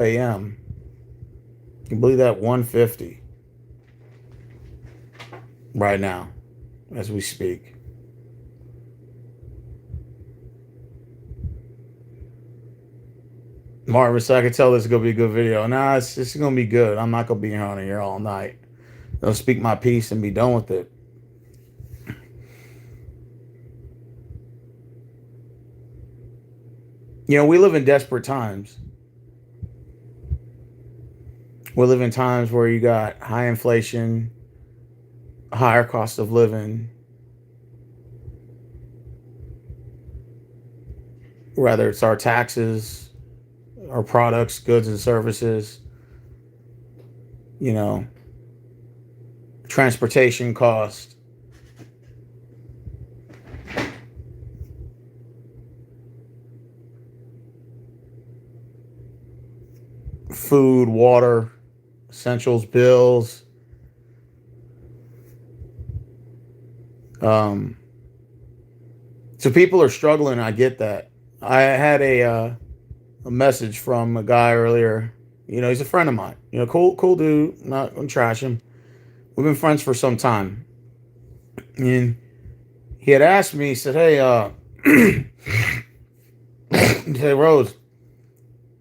a.m. Can you believe that? 1:50 right now as we speak. Marvin, so I can tell this is gonna be a good video. Nah, it's gonna be good. I'm not gonna be here on here all night. I'll speak my piece and be done with it. You know, we live in desperate times. We live in times where you got high inflation, higher cost of living, whether it's our taxes, our products, goods and services, you know, transportation cost. Food, water, essentials, bills. Um, so people are struggling. I get that. I had a message from a guy earlier. You know, he's a friend of mine. You know, cool dude. Not gonna trash him. We've been friends for some time, and he had asked me. He said, "Hey, hey Rose."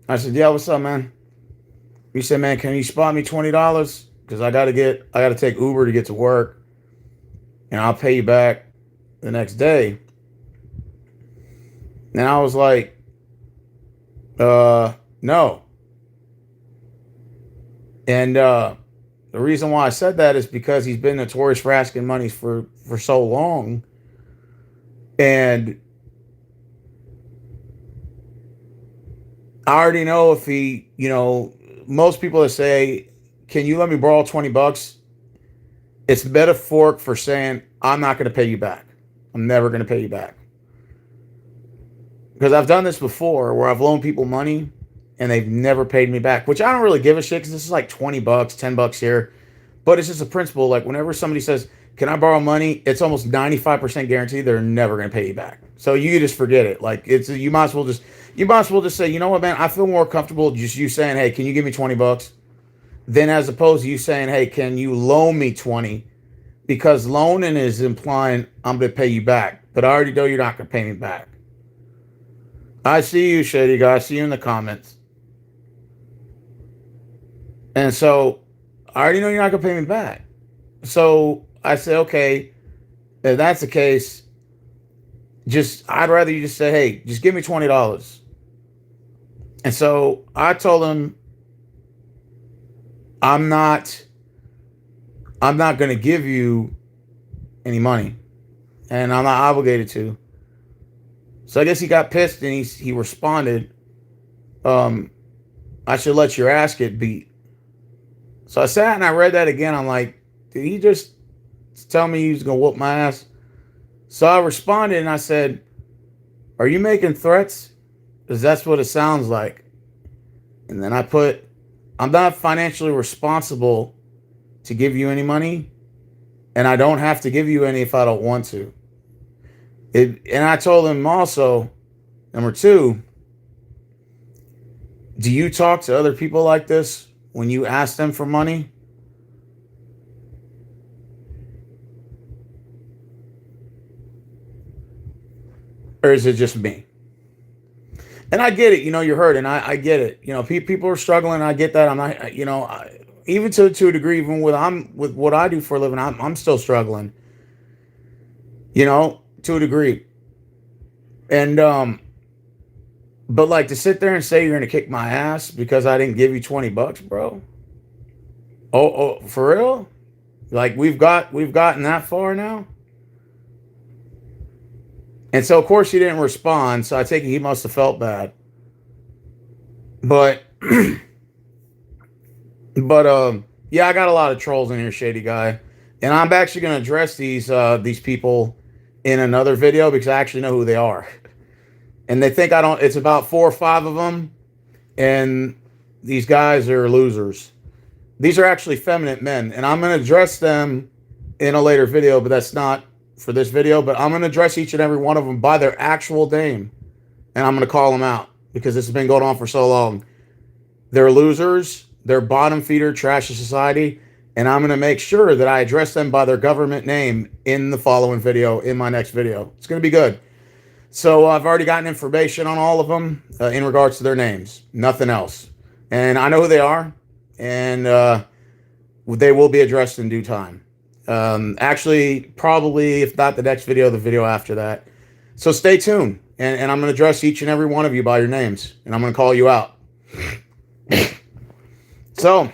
I said, "Yeah, what's up, man?" He said, "Man, can you spot me $20? Because I gotta take Uber to get to work, and I'll pay you back the next day." And I was like, no. And the reason why I said that is because he's been notorious for asking money for so long. And I already know if he, you know, most people that say, "Can you let me borrow $20?" It's metaphoric for saying, "I'm not going to pay you back. I'm never going to pay you back." Because I've done this before where I've loaned people money and they've never paid me back, which I don't really give a shit because this is like $20, $10 here. But it's just a principle. Like whenever somebody says, "Can I borrow money?" It's almost 95% guaranteed they're never going to pay you back. So you just forget it. Like you might as well just say, "You know what, man, I feel more comfortable just you saying, 'Hey, can you give me $20?' Than as opposed to you saying, 'Hey, can you loan me 20?' Because loaning is implying I'm going to pay you back. But I already know you're not going to pay me back." I see you, Shady Guy. I see you in the comments. And so I already know you're not going to pay me back. So I say, okay, if that's the case, I'd rather you just say, "Hey, just give me $20. And so I told him, I'm not, I'm not going to give you any money, and I'm not obligated to. So I guess he got pissed and he responded, um, "I should let your ass get beat." So I sat and I read that again. I'm like, did he just tell me he was gonna whoop my ass? So I responded and I said, "Are you making threats? Because that's what it sounds like." And then I put, "I'm not financially responsible to give you any money, and I don't have to give you any if I don't want to." And I told him also, number two, do you talk to other people like this when you ask them for money? Or is it just me? And I get it, you know, you're hurting. I get it. You know, people are struggling. I get that. I'm not, you know, even to a degree, even with what I do for a living, I'm still struggling. You know, to a degree. And but like to sit there and say you're gonna kick my ass because I didn't give you $20, bro. Oh, for real? Like we've gotten that far now. And so of course he didn't respond. So I take it he must have felt bad. But but yeah, I got a lot of trolls in here, Shady Guy, and I'm actually gonna address these people in another video because I actually know who they are. And they think I don't. It's about 4 or 5 of them, and these guys are losers. These are actually feminine men, and I'm going to address them in a later video, but that's not for this video. But I'm going to address each and every one of them by their actual name, and I'm going to call them out because this has been going on for so long. They're losers. They're bottom feeder, trash of society. And I'm going to make sure that I address them by their government name in the following video, in my next video. It's going to be good. So I've already gotten information on all of them in regards to their names. Nothing else. And I know who they are. And they will be addressed in due time. Actually, probably, if not the next video, the video after that. So stay tuned. And I'm going to address each and every one of you by your names. And I'm going to call you out. So,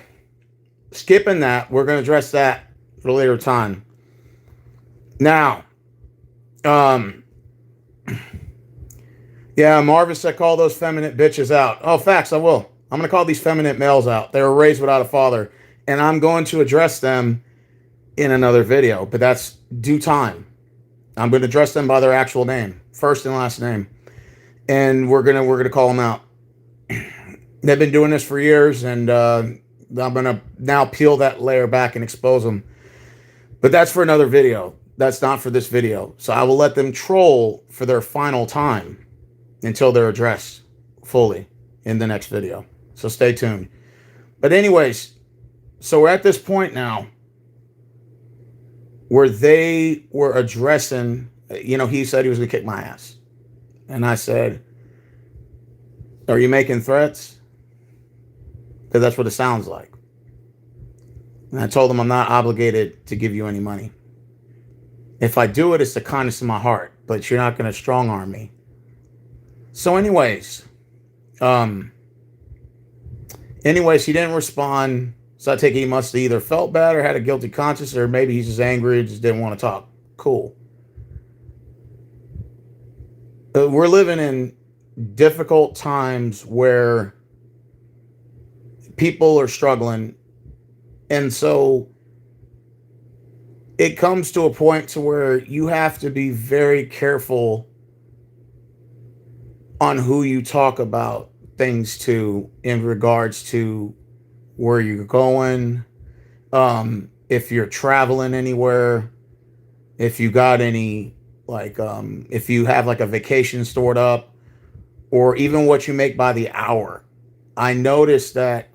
skipping that, we're going to address that at a later time. Now, yeah, Marvis said call those feminine bitches out. Oh, facts, I will. I'm going to call these feminine males out. They were raised without a father. And I'm going to address them in another video. But that's due time. I'm going to address them by their actual name. First and last name. And we're gonna call them out. They've been doing this for years, and I'm going to now peel that layer back and expose them. But that's for another video. That's not for this video. So I will let them troll for their final time until they're addressed fully in the next video. So stay tuned. But anyways, so we're at this point now where they were addressing, he said he was going to kick my ass. And I said, are you making threats? Because that's what it sounds like. And I told him I'm not obligated to give you any money. If I do it, it's the kindness of my heart. But you're not going to strong arm me. So anyways, he didn't respond. So I take it he must have either felt bad or had a guilty conscience, or maybe he's just angry and just didn't want to talk. Cool. We're living in difficult times where people are struggling. And so it comes to a point to where you have to be very careful on who you talk about things to in regards to where you're going, if you're traveling anywhere, if you got any, if you have like a vacation stored up, or even what you make by the hour. I noticed that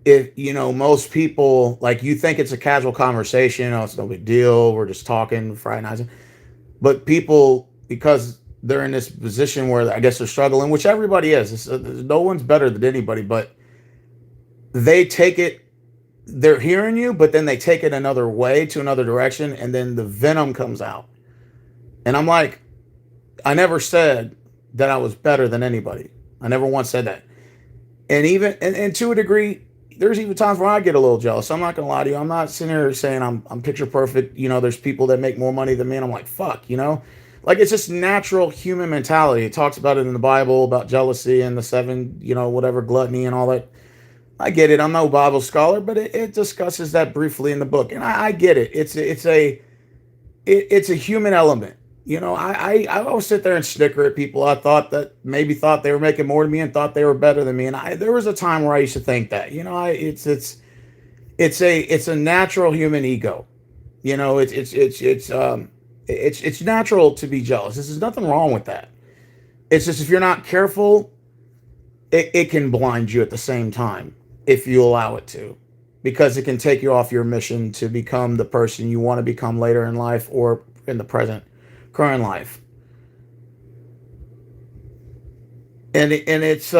if, most people, you think it's a casual conversation, it's no big deal, we're just talking Friday nights. But people, because they're in this position where I guess they're struggling, which everybody is. No one's better than anybody, but they take it, they're hearing you, but then they take it another way to another direction, and then the venom comes out. And I'm like, I never said that I was better than anybody. I never once said that. And even, and to a degree, there's even times where I get a little jealous. I'm not going to lie to you. I'm not sitting here saying I'm picture perfect. There's people that make more money than me, and I'm like, fuck, it's just natural human mentality. It talks about it in the Bible, about jealousy and the seven, whatever, gluttony and all that. I get it. I'm no Bible scholar, but it discusses that briefly in the book. And I get it. It's a human element. I always sit there and snicker at people. I thought they were making more than me and thought they were better than me. And there was a time where I used to think that, it's a natural human ego. It's natural to be jealous. There's nothing wrong with that. It's just, if you're not careful, it can blind you at the same time if you allow it to, because it can take you off your mission to become the person you want to become later in life or in the current life. And it's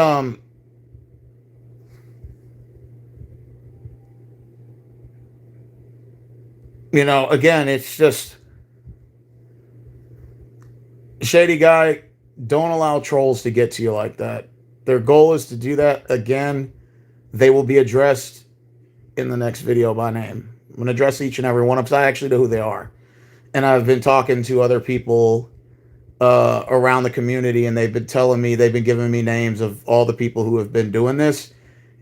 again, it's just shady guy. Don't allow trolls to get to you like that. Their goal is to do that. Again, they will be addressed in the next video by name. I'm going to address each and every one of them because I actually know who they are. And I've been talking to other people around the community, and they've been telling me, they've been giving me names of all the people who have been doing this.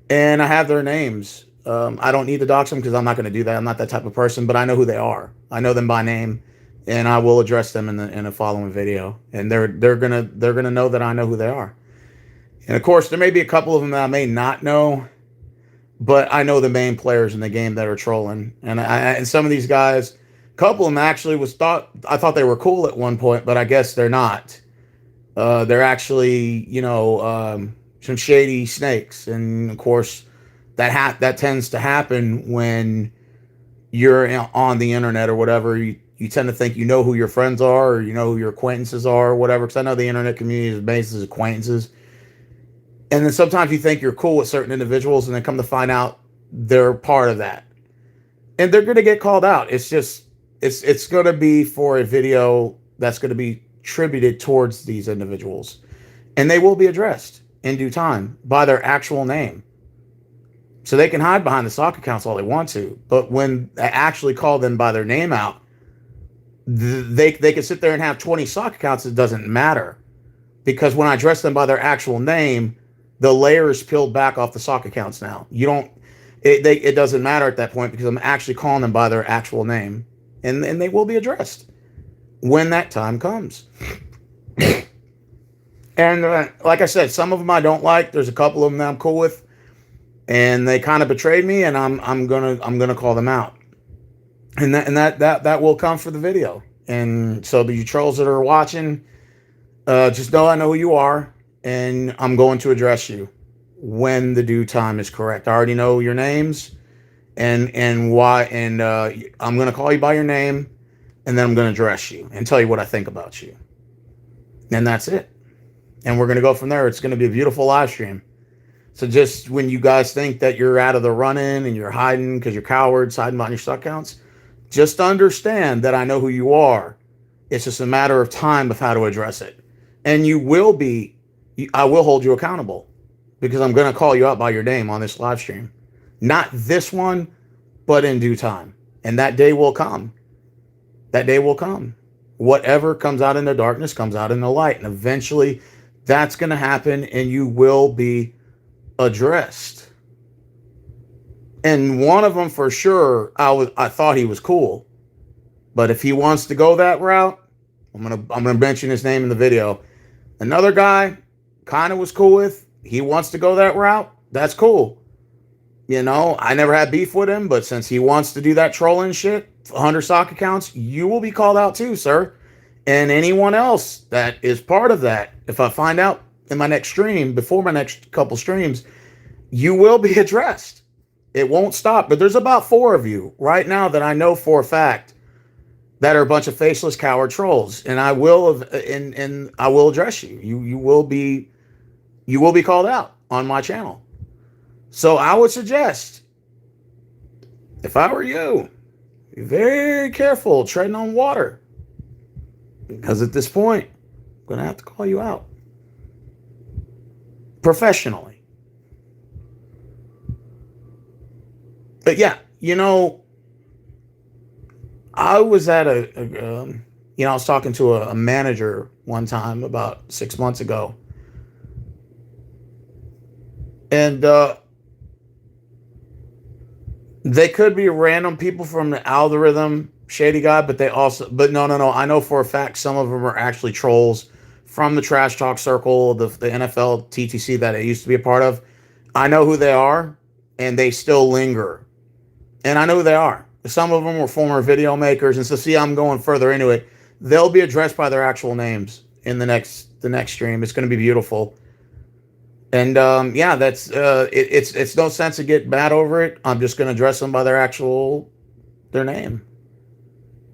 And I have their names. I don't need to dox them because I'm not going to do that. I'm not that type of person, but I know who they are. I know them by name, and I will address them in a following video. And they're gonna know that I know who they are. And of course, there may be a couple of them that I may not know, but I know the main players in the game that are trolling. And some of these guys, a couple of them actually I thought they were cool at one point, but I guess they're not. They're actually, some shady snakes. And of course, that tends to happen when you're on the internet or whatever. You tend to think you know who your friends are, or you know who your acquaintances are, or whatever. Because I know the internet community is based as acquaintances. And then sometimes you think you're cool with certain individuals, and then come to find out they're part of that, and they're going to get called out. It's just it's going to be for a video that's going to be tributed towards these individuals, and they will be addressed in due time by their actual name. So they can hide behind the sock accounts all they want to, but when I actually call them by their name out, they can sit there and have 20 sock accounts. It doesn't matter, because when I address them by their actual name, the layer is peeled back off the sock accounts. Now you don't. It doesn't matter at that point, because I'm actually calling them by their actual name, and they will be addressed when that time comes. And like I said, some of them I don't like. There's a couple of them that I'm cool with, and they kind of betrayed me, and I'm gonna call them out, and that will come for the video. And so the you trolls that are watching, just know I know who you are, and I'm going to address you when the due time is correct. I already know your names and why, and I'm going to call you by your name, and then I'm going to address you and tell you what I think about you. And that's it. And we're going to go from there. It's going to be a beautiful live stream. So just when you guys think that you're out of the run-in and you're hiding because you're cowards, hiding behind your stock accounts, just understand that I know who you are. It's just a matter of time of how to address it. And I will hold you accountable, because I'm going to call you out by your name on this live stream. Not this one, but in due time. And that day will come. That day will come. Whatever comes out in the darkness comes out in the light. And eventually that's going to happen, and you will be addressed. And one of them for sure, I thought he was cool. But if he wants to go that route, I'm gonna mention his name in the video. Another guy, kind of was cool with. He wants to go that route. That's cool. You know, I never had beef with him, but since he wants to do that trolling shit, 100 sock accounts, you will be called out too, sir. And anyone else that is part of that, if I find out in my next stream, before my next couple streams, you will be addressed. It won't stop. But there's about 4 of you right now that I know for a fact that are a bunch of faceless coward trolls, and I will address you. You will be called out on my channel. So I would suggest, if I were you, be very careful treading on water, because at this point, I'm going to have to call you out professionally. But yeah, you know, I was at I was talking to a manager one time about 6 months ago. And they could be random people from the algorithm, shady guy, but no. I know for a fact some of them are actually trolls from the trash talk circle, the NFL TTC that I used to be a part of. I know who they are, and they still linger. And I know who they are. Some of them were former video makers, and so see, I'm going further into it. They'll be addressed by their actual names in the next stream. It's going to be beautiful. And yeah, that's it's no sense to get mad over it. I'm just going to address them by their name.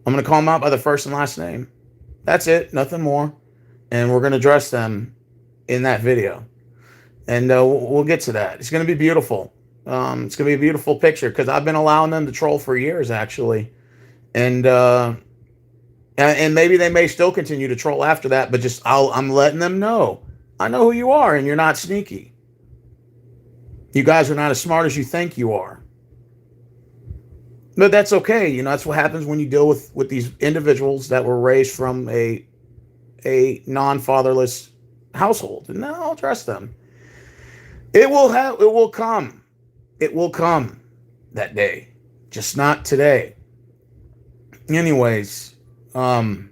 I'm going to call them out by the first and last name. That's it, nothing more. And we're going to address them in that video. And we'll get to that. It's going to be beautiful. It's going to be a beautiful picture, because I've been allowing them to troll for years, actually. And maybe they may still continue to troll after that, but I'm letting them know. I know who you are, and you're not sneaky. You guys are not as smart as you think you are. But that's okay. You know, that's what happens when you deal with these individuals that were raised from a non-fatherless household. And I'll address them. It will come. It will come that day. Just not today. Anyways, I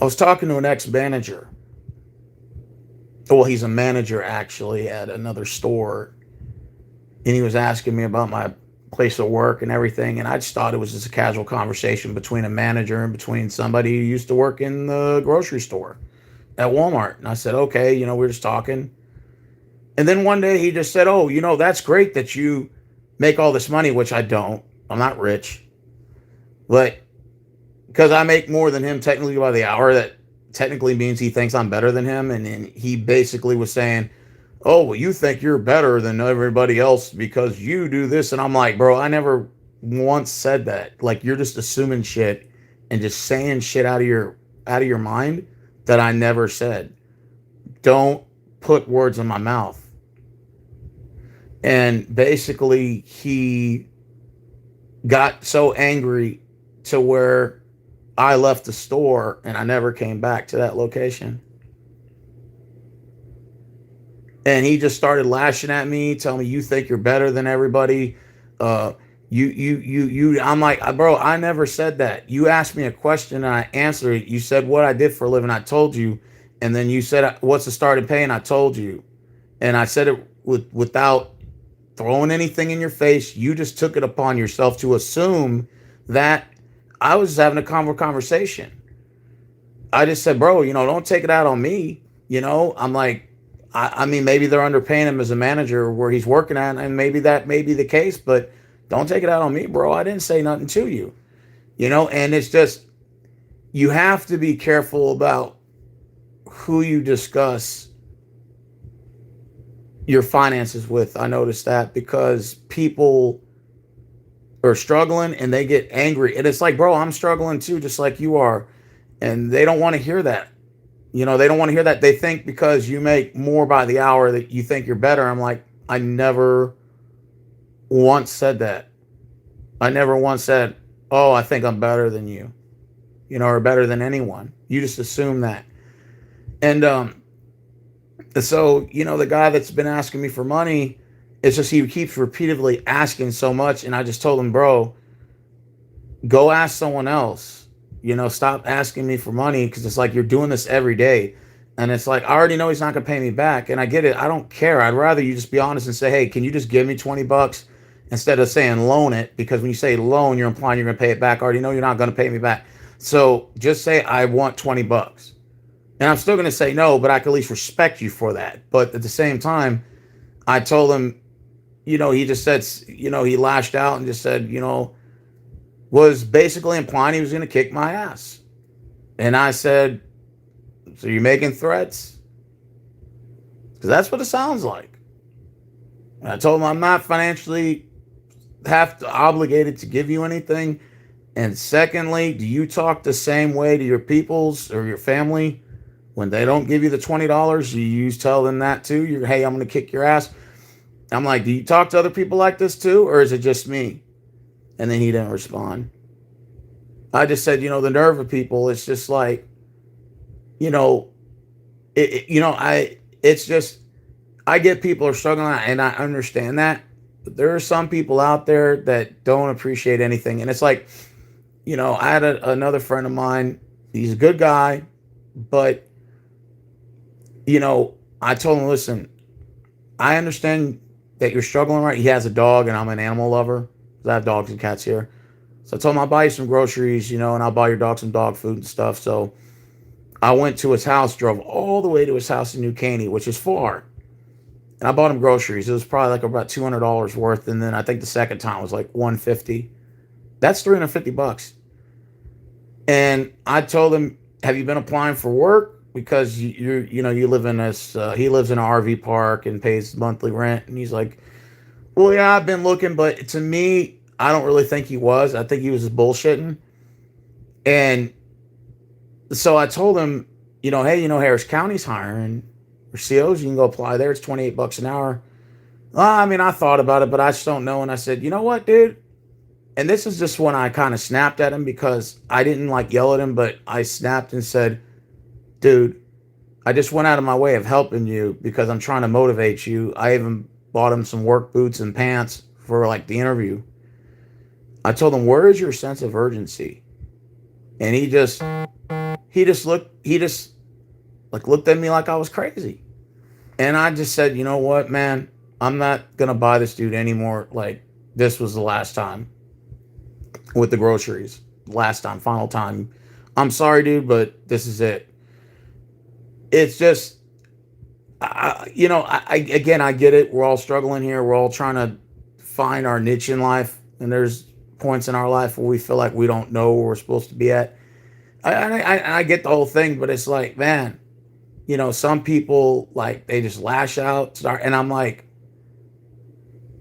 was talking to an ex-manager. Well, he's a manager actually at another store. And he was asking me about my place of work and everything. And I just thought it was just a casual conversation between a manager and between somebody who used to work in the grocery store at Walmart. And I said, okay, you know, we're just talking. And then one day he just said, "Oh, that's great that you make all this money," which I don't. I'm not rich. But because I make more than him technically by the hour, that technically means he thinks I'm better than him. And he basically was saying, "Oh, well, you think you're better than everybody else because you do this." And I'm like, bro, I never once said that. Like, you're just assuming shit and just saying shit out of your mind that I never said. Don't put words in my mouth. And basically, he got so angry to where I left the store and I never came back to that location. And he just started lashing at me, telling me, "You think you're better than everybody. Uh, you." I'm like, bro, I never said that. You asked me a question and I answered it. You said what I did for a living. I told you. And then you said, "What's the starting pay?" And I told you. And I said it without throwing anything in your face. You just took it upon yourself to assume that I was having a conversation. I just said, bro, don't take it out on me. I'm like, I mean, maybe they're underpaying him as a manager where he's working at, and maybe that may be the case, but don't take it out on me, bro. I didn't say nothing to you, and it's just, you have to be careful about who you discuss your finances with. I noticed that because people are struggling and they get angry. And it's like, bro, I'm struggling too, just like you are. And they don't want to hear that. They don't want to hear that. They think because you make more by the hour that you think you're better. I'm like, I never once said that. I never once said, "Oh, I think I'm better than you, or better than anyone." You just assume that. And so, the guy that's been asking me for money, it's just he keeps repeatedly asking so much. And I just told him, bro, go ask someone else. Stop asking me for money, because it's like you're doing this every day. And it's like, I already know he's not going to pay me back. And I get it. I don't care. I'd rather you just be honest and say, "Hey, can you just give me $20 instead of saying loan it?" Because when you say loan, you're implying you're going to pay it back. I already know you're not going to pay me back. So just say, "I want $20. And I'm still going to say no, but I can at least respect you for that. But at the same time, I told him, he just said, he lashed out and just said, was basically implying he was going to kick my ass. And I said, "So you're making threats?" Because that's what it sounds like. And I told him I'm not financially obligated to give you anything. And secondly, do you talk the same way to your peoples or your family when they don't give you the $20? You tell them that too. "Hey, I'm going to kick your ass." I'm like, "Do you talk to other people like this too, or is it just me?" And then he didn't respond. I just said, the nerve of people. It's just like, you know, it's just, I get people are struggling and I understand that. But there are some people out there that don't appreciate anything. And it's like, I had another friend of mine. He's a good guy, but, I told him, "Listen, I understand that you're struggling, right?" He has a dog and I'm an animal lover. I have dogs and cats here. So I told him, "I'll buy you some groceries, and I'll buy your dog some dog food and stuff." So I went to his house, drove all the way to his house in New Caney, which is far. And I bought him groceries. It was probably like about $200 worth. And then I think the second time was like 150. That's $350. And I told him, "Have you been applying for work? Because you live in this, he lives in an RV park and pays monthly rent." And he's like, "Well, yeah, I've been looking," but to me, I don't really think he was. I think he was just bullshitting. And so I told him, "Hey, Harris County's hiring for COs. You can go apply there. It's $28 an hour." "Well, I mean, I thought about it, but I just don't know." And I said, "You know what, dude?" And this is just when I kind of snapped at him, because I didn't like yell at him, but I snapped and said, "Dude, I just went out of my way of helping you because I'm trying to motivate you. I even bought him some work boots and pants for like the interview." I told him, "Where is your sense of urgency?" And he just like looked at me like I was crazy. And I just said, "You know what, man? I'm not gonna buy this dude anymore. Like, this was the last time with the groceries. Last time, final time. I'm sorry, dude, but this is it." It's just, Again, I get it. We're all struggling here. We're all trying to find our niche in life, and there's points in our life where we feel like we don't know where we're supposed to be at. I get the whole thing, but it's like, man, some people, like, they just lash out, and I'm like,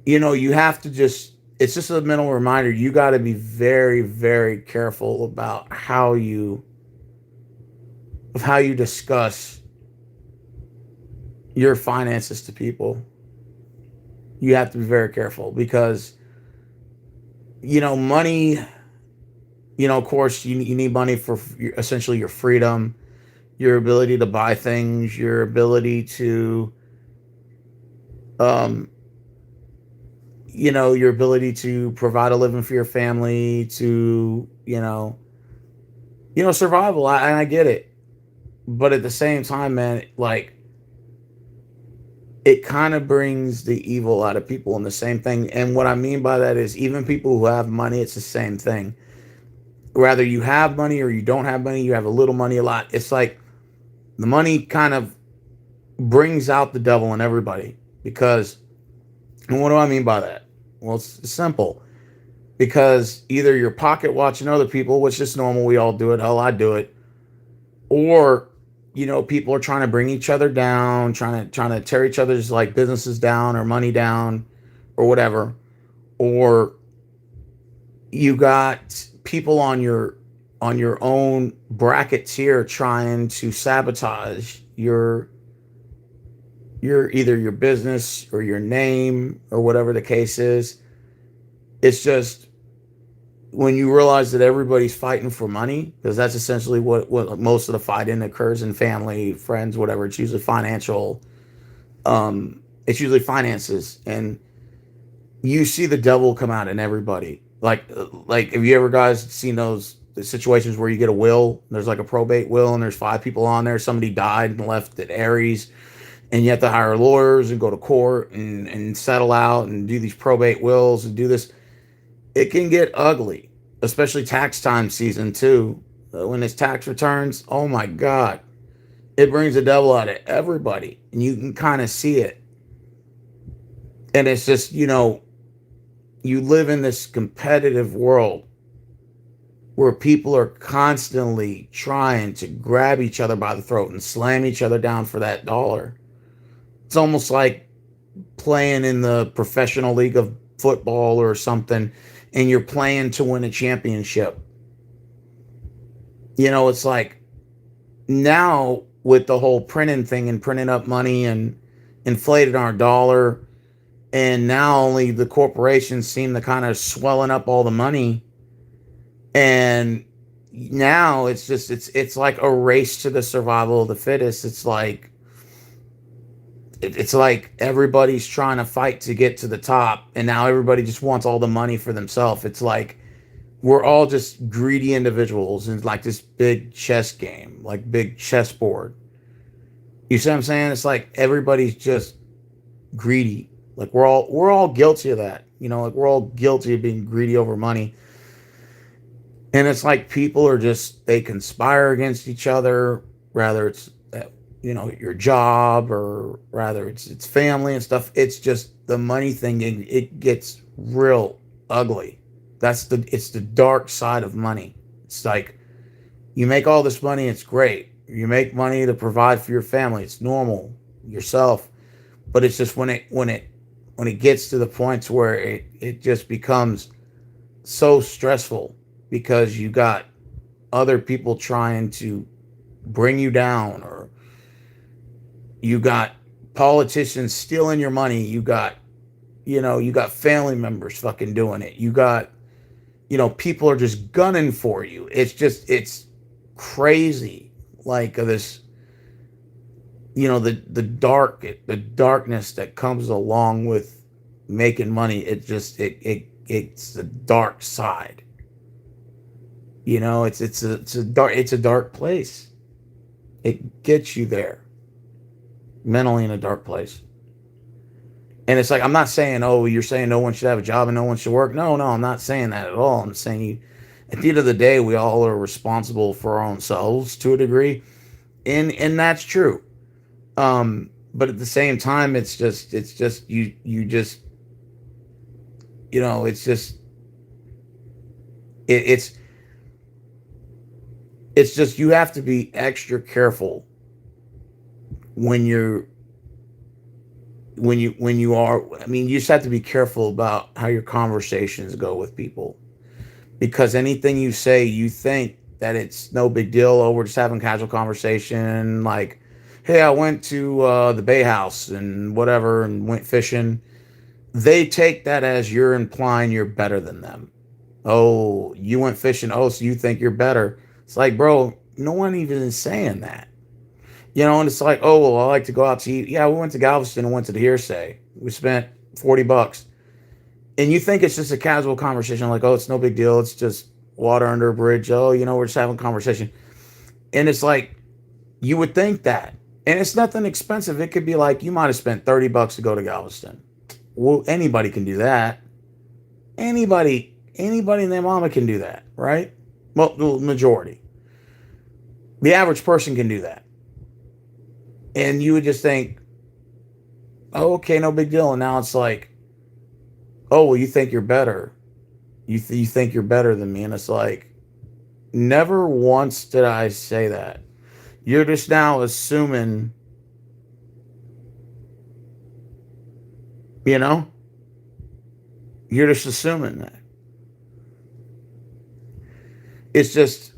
you have to just. It's just a mental reminder. You got to be very, very careful about how you discuss your finances to people. You have to be very careful because money. Of course, you need money for essentially your freedom, your ability to buy things, your ability to, um, your ability to provide a living for your family, to, survival. I get it, but at the same time, man, like, it kind of brings the evil out of people in the same thing. And what I mean by that is even people who have money, it's the same thing. Whether you have money or you don't have money, you have a little money, a lot. It's like the money kind of brings out the devil in everybody. Because, and what do I mean by that? Well, it's simple. Because either you're pocket watching other people, which is normal, we all do it, hell, I do it, or people are trying to bring each other down, trying to tear each other's, like, businesses down or money down or whatever, or you got people on your own bracket tier trying to sabotage your either your business or your name or whatever the case is. It's just when you realize that everybody's fighting for money, because that's essentially what most of the fighting occurs in family, friends, whatever. It's usually financial. It's usually finances, and you see the devil come out in everybody. Like, have you ever guys seen those situations where you get a will? There's like a probate will, and there's five people on there. Somebody died and left at Aries, and you have to hire lawyers and go to court and settle out and do these probate wills and do this. It can get ugly, especially tax time season too. When it's tax returns, oh my God, it brings the devil out of everybody, and you can kind of see it. And it's just, you live in this competitive world where people are constantly trying to grab each other by the throat and slam each other down for that dollar. It's almost like playing in the professional league of football or something, and you're playing to win a championship. It's like now with the whole printing thing and printing up money and inflating our dollar, and now only the corporations seem to kind of swelling up all the money, and now it's like a race to the survival of the fittest. It's like everybody's trying to fight to get to the top, and now everybody just wants all the money for themselves. It's like we're all just greedy individuals in like this big chess game, like big chessboard. You see what I'm saying? It's like everybody's just greedy. Like we're all guilty of that. Like we're all guilty of being greedy over money. And it's like people are just, they conspire against each other, rather it's your job, or rather it's family and stuff. It's just the money thing. It gets real ugly. It's the dark side of money. It's like you make all this money, it's great. You make money to provide for your family, it's normal, yourself. But it's just when it gets to the points where it just becomes so stressful because you got other people trying to bring you down, or you got politicians stealing your money, you got family members fucking doing it, you got people are just gunning for you. It's crazy. Like this, the darkness that comes along with making money. It's the dark side. It's a dark place. It gets you there mentally, in a dark place. And it's like, I'm not saying, oh, you're saying no one should have a job and no one should work. No, I'm not saying that at all. I'm saying at the end of the day, we all are responsible for our own selves to a degree. And that's true. But at the same time, it's just you just it's just it, it's just you have to be extra careful when you're when you are. I mean, you just have to be careful about how your conversations go with people, because anything you say, you think that it's no big deal. Oh, we're just having casual conversation. Like, hey, I went to the Bay House and whatever, and went fishing. They take that as you're implying you're better than them. Oh, you went fishing. Oh, so you think you're better? It's like, bro, no one even is saying that. And it's like, oh, well, I like to go out to eat. Yeah, we went to Galveston and went to the Hearsay. We spent $40. And you think it's just a casual conversation, like, oh, it's no big deal. It's just water under a bridge. Oh, we're just having a conversation. And it's like, you would think that. And it's nothing expensive. It could be like, you might have spent $30 to go to Galveston. Well, anybody can do that. Anybody and their mama can do that, right? Well, the majority. The average person can do that. And you would just think, oh, okay, no big deal. And now it's like, oh, well, you think you're better. You think you're better than me. And it's like, never once did I say that. You're just now assuming, you know? You're just assuming that. It's just,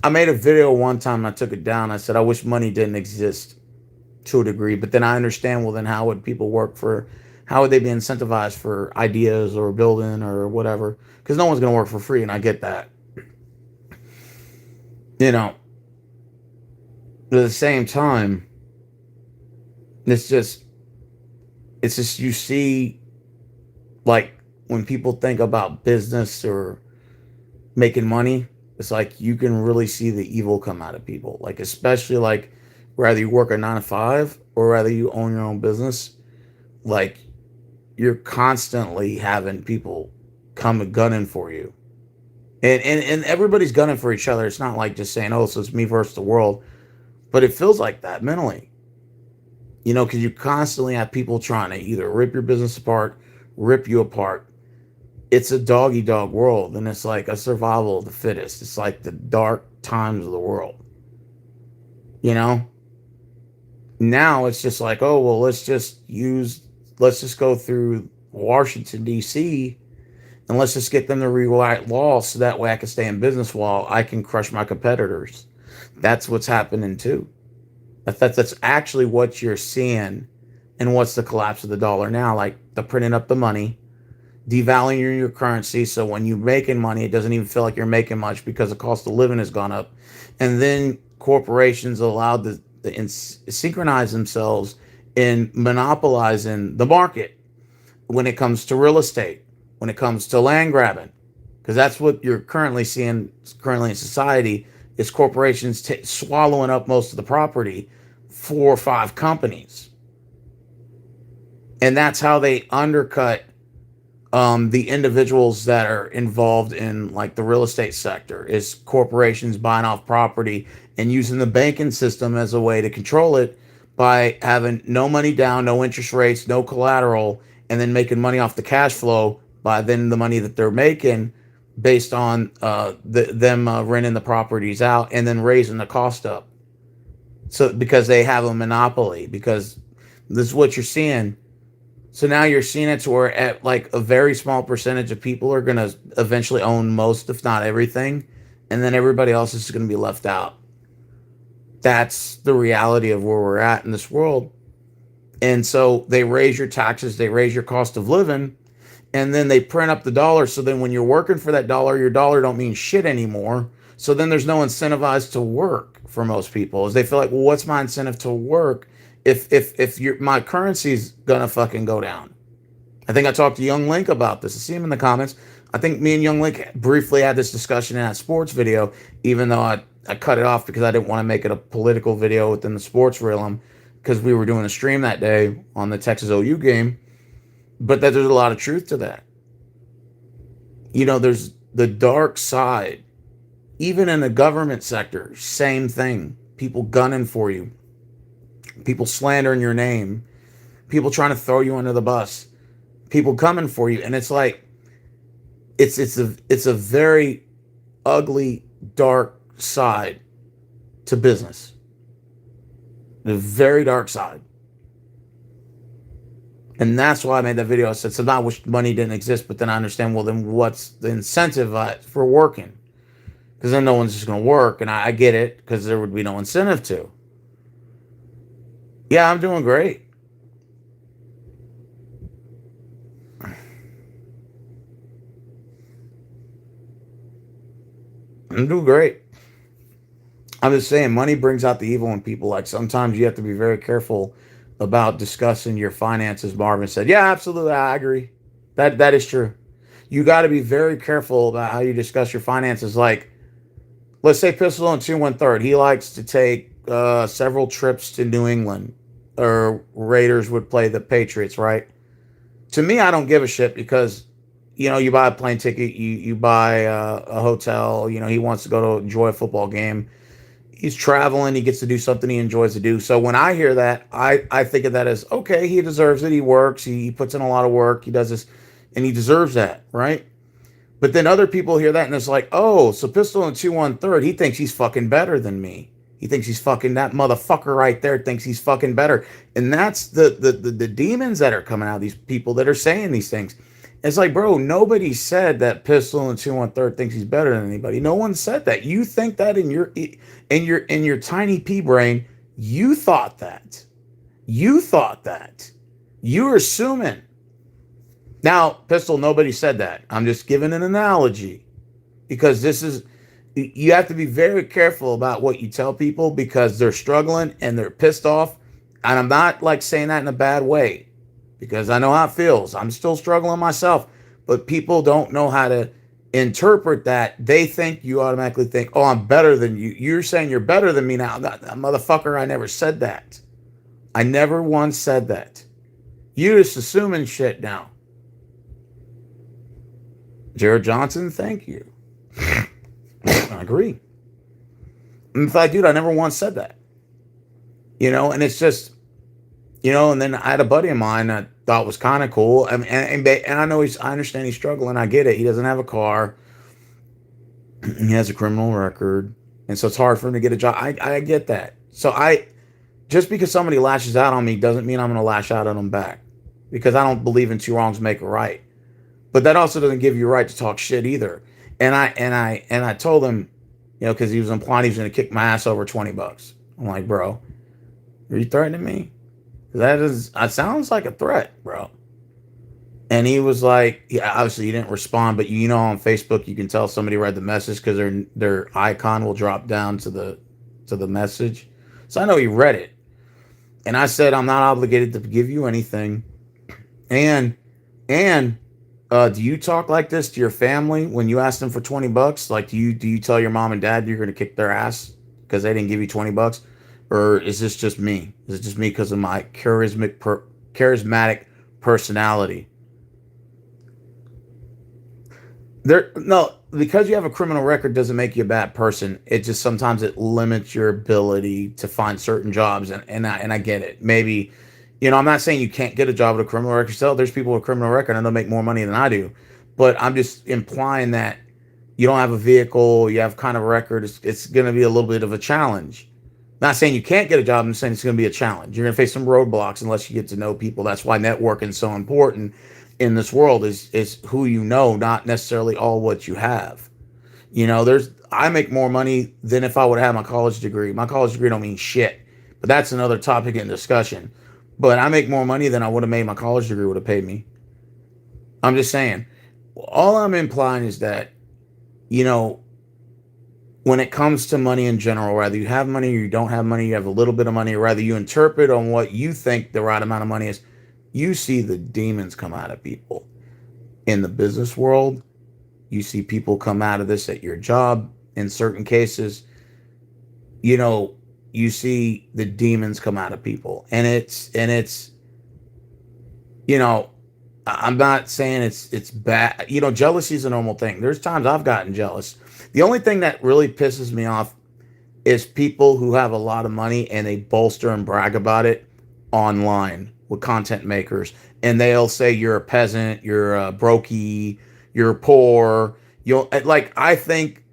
I made a video one time, I took it down. I said, I wish money didn't exist to a degree, but then I understand, well, then how would people work for, how would they be incentivized for ideas or building or whatever? Because no one's going to work for free, and I get that. You know, but at the same time, it's just, you see, like, when people think about business or making money, it's like you can really see the evil come out of people. Like, especially like, whether you work a 9 to 5 or whether you own your own business, like, you're constantly having people come gunning for you. And everybody's gunning for each other. It's not like just saying, oh, so it's me versus the world. But it feels like that mentally. Because you constantly have people trying to either rip your business apart, rip you apart. It's a doggy dog world, and it's like a survival of the fittest. It's like the dark times of the world. You know? Now it's just like, oh, well, let's just go through Washington, D.C., and let's just get them to rewrite laws so that way I can stay in business while I can crush my competitors. That's what's happening too. That's actually what you're seeing. And what's the collapse of the dollar now? Like, the printing up the money, devaluing your currency, so when you're making money, it doesn't even feel like you're making much because the cost of living has gone up. And then corporations are allowed to synchronize themselves in monopolizing the market when it comes to real estate, when it comes to land grabbing, because that's what you're currently seeing in society, is corporations swallowing up most of the property, 4 or 5 companies. And that's how they undercut the individuals that are involved in, like, the real estate sector, is corporations buying off property and using the banking system as a way to control it by having no money down, no interest rates, no collateral, and then making money off the cash flow by then the money that they're making based on them renting the properties out and then raising the cost up. So because they have a monopoly, because this is what you're seeing. So now you're seeing it to where, at like, a very small percentage of people are going to eventually own most, if not everything, and then everybody else is going to be left out. That's the reality of where we're at in this world. And so they raise your taxes, they raise your cost of living, and then they print up the dollar. So then when you're working for that dollar, your dollar don't mean shit anymore. So then there's no incentivized to work for most people, as they feel like, well, what's my incentive to work if my currency's gonna fucking go down? I think I talked to Young Link about this. I see him in the comments. I think me and Young Link briefly had this discussion in that sports video, even though I cut it off because I didn't want to make it a political video within the sports realm, because we were doing a stream that day on the Texas OU game. But that there's a lot of truth to that. There's the dark side. Even in the government sector, same thing. People gunning for you. people slandering your name, people trying to throw you under the bus, people coming for you. And it's like, it's a very ugly, dark side to business. The very dark side. And that's why I made that video. I said, so not wish money didn't exist, but then I understand, well, then what's the incentive for working? Because then no one's just going to work. And I get it, because there would be no incentive to. Yeah, I'm doing great. I'm doing great. I'm just saying, money brings out the evil in people. Like, sometimes you have to be very careful about discussing your finances. Marvin said, yeah, absolutely. I agree. That is true. You got to be very careful about how you discuss your finances. Like, let's say Pistol on 2-1-3rd. He likes to take several trips to New England, or Raiders would play the Patriots, right? To me, I don't give a shit, because, you buy a plane ticket, you buy a hotel, he wants to go to enjoy a football game. He's traveling, he gets to do something he enjoys to do. So when I hear that, I think of that as, okay, he deserves it. He works, he puts in a lot of work, he does this, and he deserves that, right? But then other people hear that and it's like, oh, so Pistol in 2-1-3rd, he thinks he's fucking better than me. He thinks he's fucking, that motherfucker right there thinks he's fucking better. And that's the demons that are coming out, these people that are saying these things. It's like, bro, nobody said that Pistol in 2-1-3rd thinks he's better than anybody. No one said that. You think that in your tiny pea brain. You thought that. You thought that. You're assuming. Now, Pistol, nobody said that. I'm just giving an analogy, because you have to be very careful about what you tell people, because they're struggling and they're pissed off. And I'm not like saying that in a bad way, because I know how it feels. I'm still struggling myself, but people don't know how to interpret that. They think, you automatically think, oh, I'm better than you. You're saying you're better than me now. Motherfucker, I never said that. I never once said that. You're just assuming shit now. Jared Johnson, thank you. I agree. In fact, dude, I never once said that. And it's just, and then I had a buddy of mine that thought was kind of cool. I mean, and I know I understand he's struggling. I get it. He doesn't have a car. He has a criminal record. And so it's hard for him to get a job. I get that. So just because somebody lashes out on me doesn't mean I'm going to lash out at them back, because I don't believe in two wrongs make a right. But that also doesn't give you a right to talk shit either. And I told him, because he was implying he was going to kick my ass over $20. I'm like, bro, are you threatening me? That sounds like a threat, bro. And he was like, yeah, obviously he didn't respond, but on Facebook you can tell somebody read the message, because their icon will drop down to the message. So I know he read it. And I said, I'm not obligated to give you anything. And do you talk like this to your family when you ask them for $20? Like, do you tell your mom and dad you're going to kick their ass because they didn't give you $20? Or is this just me? Is it just me because of my charismatic personality? No, because you have a criminal record doesn't make you a bad person. It just sometimes it limits your ability to find certain jobs, and I get it. Maybe, I'm not saying you can't get a job with a criminal record. Still, there's people with a criminal record and they'll make more money than I do. But I'm just implying that you don't have a vehicle, you have kind of a record. It's going to be a little bit of a challenge. Not saying you can't get a job. I'm saying it's going to be a challenge. You're going to face some roadblocks unless you get to know people. That's why networking is so important in this world, is who you know, not necessarily all what you have. I make more money than if I would have my college degree. My college degree don't mean shit, but that's another topic in discussion. But I make more money than I would have made my college degree would have paid me. I'm just saying. All I'm implying is that, when it comes to money in general, whether you have money or you don't have money, you have a little bit of money, or rather you interpret on what you think the right amount of money is, you see the demons come out of people. In the business world, you see people come out of this at your job. In certain cases, you see the demons come out of people. And it's I'm not saying it's bad. Jealousy is a normal thing. There's times I've gotten jealous. The only thing that really pisses me off is people who have a lot of money and they bolster and brag about it online with content makers. And they'll say you're a peasant, you're a brokey, you're poor. You'll like, I think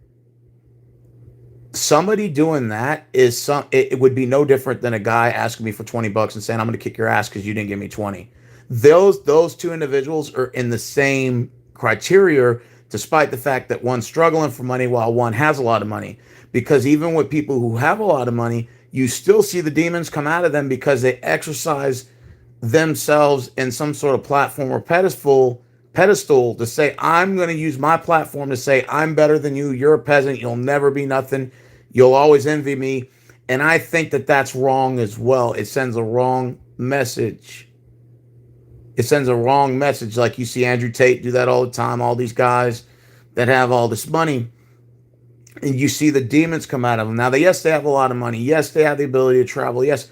somebody doing that is it would be no different than a guy asking me for $20 and saying I'm going to kick your ass because you didn't give me 20. Those two individuals are in the same criteria, despite the fact that one's struggling for money while one has a lot of money. Because even with people who have a lot of money, you still see the demons come out of them because they exercise themselves in some sort of platform or pedestal to say, I'm going to use my platform to say, I'm better than you. You're a peasant. You'll never be nothing. You'll always envy me. And I think that that's wrong as well. It sends a wrong message. It sends a wrong message. Like you see Andrew Tate do that all the time. All these guys that have all this money. And you see the demons come out of them. Now, yes, they have a lot of money. Yes, they have the ability to travel. Yes.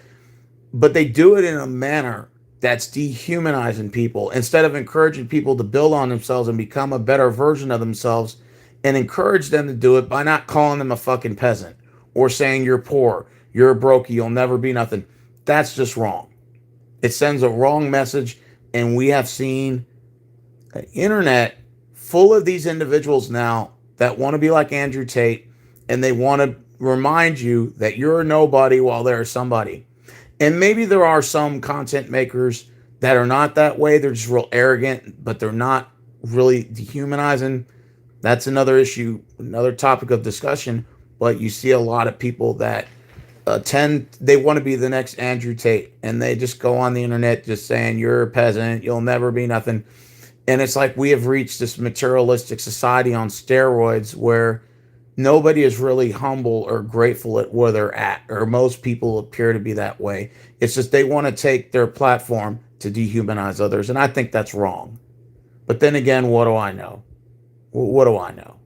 But they do it in a manner that's dehumanizing people instead of encouraging people to build on themselves and become a better version of themselves, and encourage them to do it by not calling them a fucking peasant or saying you're poor, you're a brokey, you'll never be nothing. That's just wrong. It sends a wrong message. And we have seen an internet full of these individuals now that want to be like Andrew Tate, and they want to remind you that you're a nobody while they're somebody. And maybe there are some content makers that are not that way. They're just real arrogant, but they're not really dehumanizing. That's another issue, another topic of discussion. But you see a lot of people that they want to be the next Andrew Tate, and they just go on the internet just saying, you're a peasant, you'll never be nothing. And it's like we have reached this materialistic society on steroids where nobody is really humble or grateful at where they're at, or most people appear to be that way. It's just they want to take their platform to dehumanize others, and I think that's wrong. But then again, what do I know? What do I know?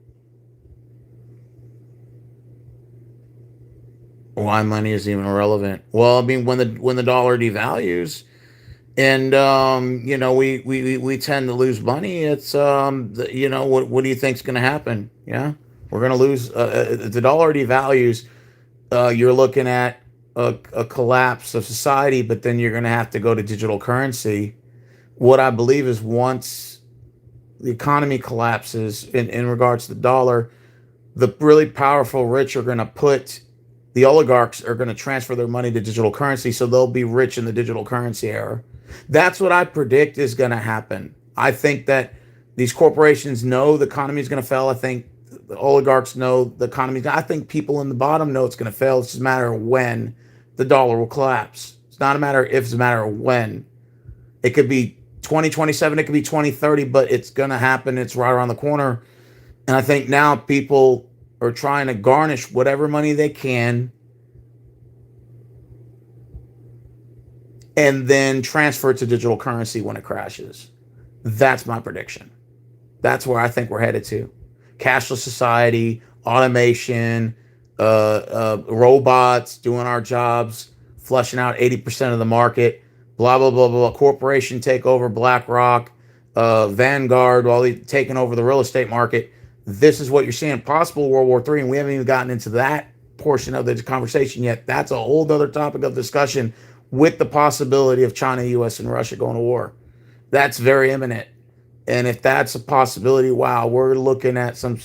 Why money is even relevant? Well, I mean, when the dollar devalues, and we tend to lose money. It's what do you think's going to happen? Yeah, we're going to lose. The dollar devalues. You're looking at a collapse of society, but then you're going to have to go to digital currency. What I believe is once the economy collapses in regards to the dollar, the really powerful rich are going to put the oligarchs are going to transfer their money to digital currency, so they'll be rich in the digital currency era. That's what I predict is going to happen. I think that these corporations know the economy is going to fail. I think the oligarchs know the economy. I think people in the bottom know it's going to fail. It's just a matter of when the dollar will collapse. It's not a matter of if, it's a matter of when. It could be 2027, it could be 2030, but it's going to happen. It's right around the corner. And I think now people are trying to garnish whatever money they can and then transfer it to digital currency when it crashes. That's my prediction. That's where I think we're headed to. Cashless society, automation, robots doing our jobs, flushing out 80% of the market, blah, blah, blah, blah. Corporation takeover, BlackRock, Vanguard, while they taking over the real estate market. This is what you're seeing. Possible World War III, and we haven't even gotten into that portion of the conversation yet. That's a whole other topic of discussion with the possibility of China, US, and Russia going to war. That's very imminent. And if that's a possibility, wow, we're looking at some,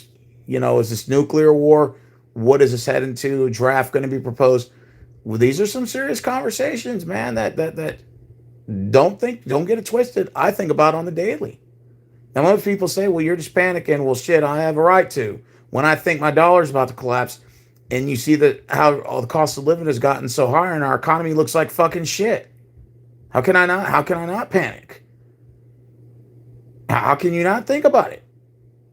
is this nuclear war? What is this heading to? A draft going to be proposed? Well, these are some serious conversations, man, that don't get it twisted. I think about on the daily. Now, most people say, well, you're just panicking. Well, shit, I have a right to. When I think my dollar's about to collapse, and you see that how all the cost of living has gotten so high and our economy looks like fucking shit. How can I not panic? How can you not think about it?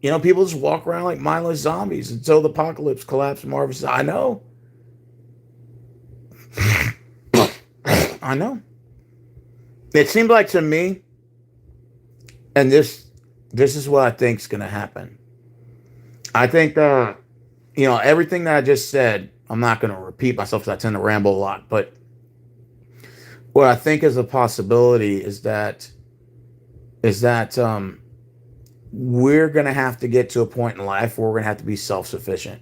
People just walk around like mindless zombies until the apocalypse collapses. Marvel says, I know. I know. It seems like to me, and this is what I think is going to happen. I think everything that I just said, I'm not going to repeat myself because I tend to ramble a lot, but what I think is a possibility is that we're going to have to get to a point in life where we're going to have to be self-sufficient.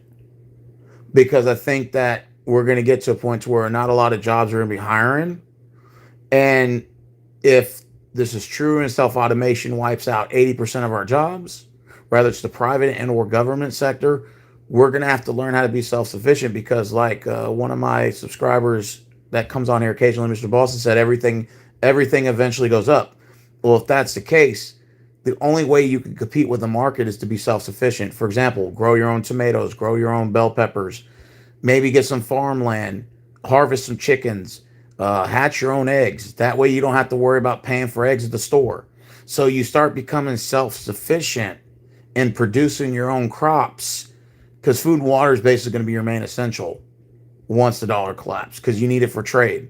because I think that we're going to get to a point where not a lot of jobs are going to be hiring. And if this is true and self automation wipes out 80% of our jobs, whether it's the private and or government sector, we're going to have to learn how to be self sufficient because, like one of my subscribers that comes on here occasionally, Mr. Boston, said everything eventually goes up. Well, if that's the case, the only way you can compete with the market is to be self sufficient. For example, grow your own tomatoes, grow your own bell peppers, maybe get some farmland, harvest some chickens, hatch your own eggs. That way you don't have to worry about paying for eggs at the store. So you start becoming self sufficient in producing your own crops because food and water is basically going to be your main essential once the dollar collapses because you need it for trade.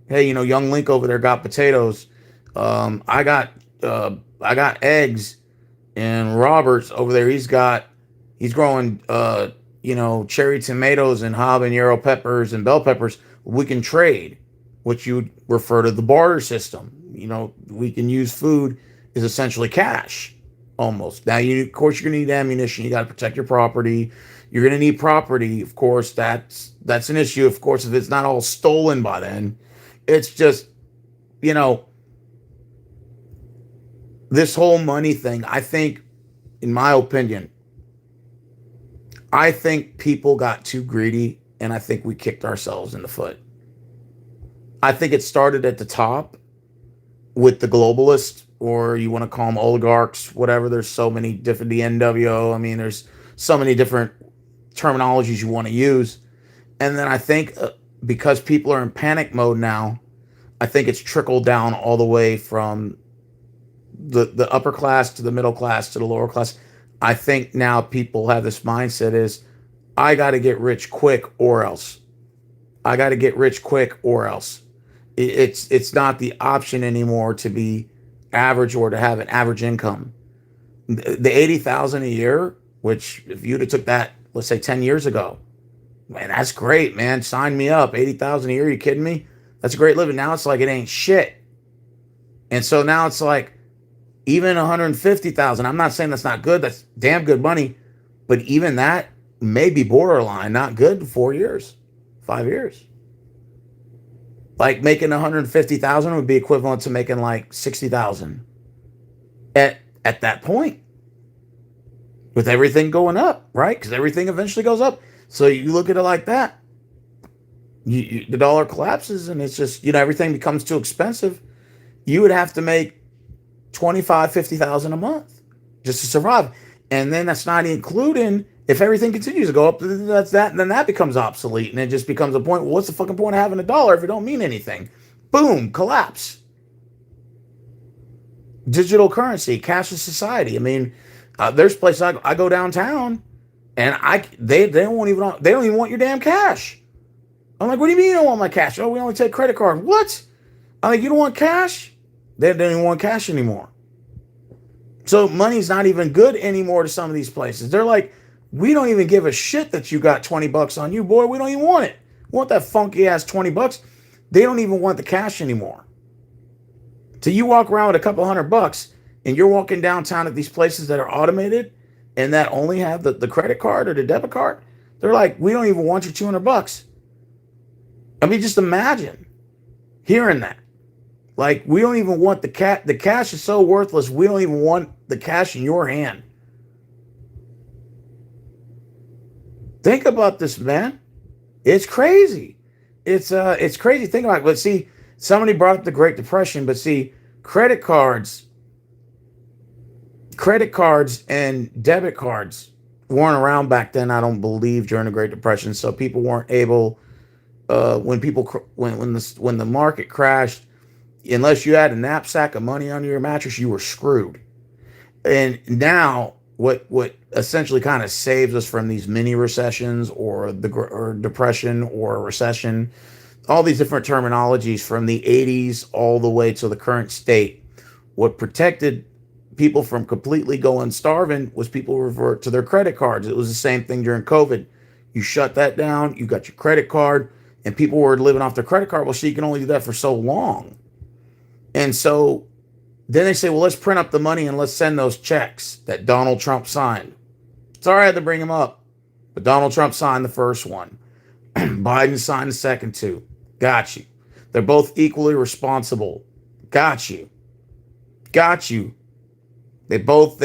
Hey, young Link over there got potatoes. I got eggs, and Roberts over there he's growing cherry tomatoes and habanero peppers and bell peppers. We can trade, which you refer to the barter system. We can use food is essentially cash almost. Now, of course, you're going to need ammunition. You got to protect your property. You're going to need property. Of course, that's an issue. Of course, if it's not all stolen by then, it's just, this whole money thing, I think, in my opinion, I think people got too greedy and I think we kicked ourselves in the foot. I think it started at the top with the globalists, or you want to call them oligarchs, whatever. There's so many different, the NWO. I mean, there's so many different terminologies you want to use. And then I think because people are in panic mode now, I think it's trickled down all the way from the upper class to the middle class to the lower class. I think now people have this mindset is, I got to get rich quick or else. I got to get rich quick or else. It's not the option anymore to be average or to have an average income. The 80,000 a year, which if you'd have took that, let's say 10 years ago, man, that's great, man. Sign me up. 80,000 a year. You kidding me? That's a great living. Now it's like it ain't shit. And so now it's like even 150,000. I'm not saying that's not good. That's damn good money. But even that may be borderline not good in 4 years, 5 years. Like making 150,000 would be equivalent to making like 60,000 at that point, with everything going up, right? Because everything eventually goes up. So you look at it like that. The dollar collapses and it's just, everything becomes too expensive. You would have to make 25, 50,000 a month just to survive. And then that's not including, if everything continues to go up, that's that, and then that becomes obsolete. And it just becomes a point, well, what's the fucking point of having a dollar if it don't mean anything? Boom, collapse. Digital currency, cashless society. I mean, there's places I go downtown and they don't even want your damn cash. I'm like, what do you mean you don't want my cash? Oh, we only take credit card. What? I'm like, you don't want cash? They don't even want cash anymore. So money's not even good anymore to some of these places. They're like, we don't even give a shit that you got 20 bucks on you, boy. We don't even want it. We want that funky ass 20 bucks. They don't even want the cash anymore. So you walk around with a couple $100 and you're walking downtown at these places that are automated and that only have the credit card or the debit card. They're like, we don't even want your $200. I mean, just imagine hearing that. Like, we don't even want the cash. The cash is so worthless. We don't even want the cash in your hand. Think about this, man. It's crazy. It's crazy. Think about it. But see, somebody brought up the Great Depression. But see, credit cards and debit cards weren't around back then. I don't believe during the Great Depression. So people weren't able. When the market crashed, unless you had a knapsack of money under your mattress, you were screwed. And now, what essentially kind of saves us from these mini recessions or depression or recession, all these different terminologies from the 80s all the way to the current state, what protected people from completely going starving was people revert to their credit cards. It was the same thing during COVID. You shut that down, you got your credit card, and people were living off their credit card. Well, so you can only do that for so long. And so then they say, well, let's print up the money and let's send those checks that Donald Trump signed. Sorry I had to bring him up. But Donald Trump signed the first one. Biden signed the second two. Got you. They're both equally responsible. Got you. Got you. They both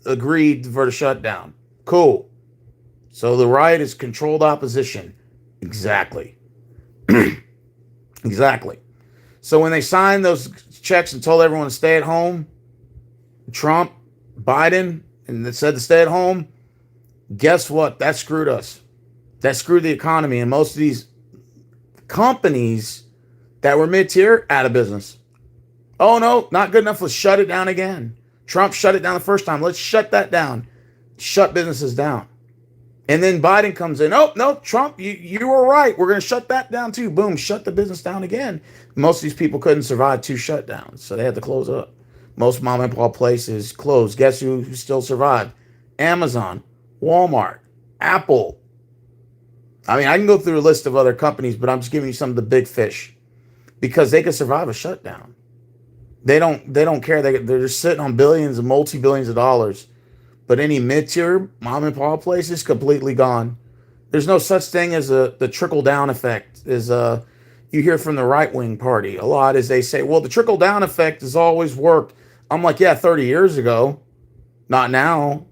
agreed for the shutdown. Cool. So the right is controlled opposition. Exactly. Exactly. So when they signed those checks and told everyone to stay at home, Trump, Biden, and they said to stay at home, guess what? That screwed us. That screwed the economy. And most of these companies that were mid-tier out of business. Oh, no, not good enough. Let's shut it down again. Trump shut it down the first time. Let's shut that down. Shut businesses down. And then Biden comes in. Oh, no, Trump, you were right. We're going to shut that down too. Boom, shut the business down again. Most of these people couldn't survive 2 shutdowns, so they had to close up. Most mom and pop places closed. Guess who still survived? Amazon, Walmart, Apple. I mean, I can go through a list of other companies, but I'm just giving you some of the big fish because they could survive a shutdown. They don't care. They're just sitting on billions and multi-billions of dollars. But any mid-tier mom and pop place is completely gone. There's no such thing as the trickle-down effect. You hear from the right-wing party a lot is they say, well, the trickle-down effect has always worked. I'm like, yeah, 30 years ago. Not now.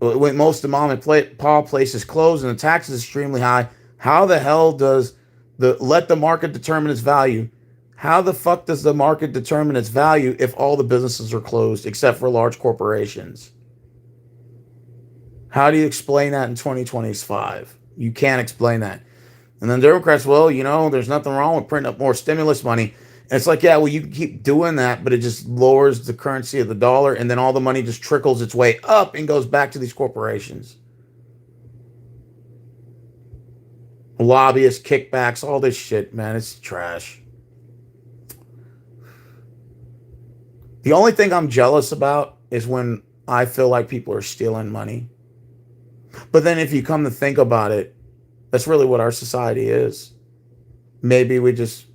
When most of mom and pop places close and the tax is extremely high, how the hell does let the market determine its value? How the fuck does the market determine its value if all the businesses are closed except for large corporations? How do you explain that in 2025? You can't explain that. And then Democrats, well, there's nothing wrong with printing up more stimulus money. And it's like, yeah, well, you can keep doing that, but it just lowers the currency of the dollar, and then all the money just trickles its way up and goes back to these corporations. Lobbyists, kickbacks, all this shit, man, it's trash. The only thing I'm jealous about is when I feel like people are stealing money. But then if you come to think about it, that's really what our society is. Maybe we just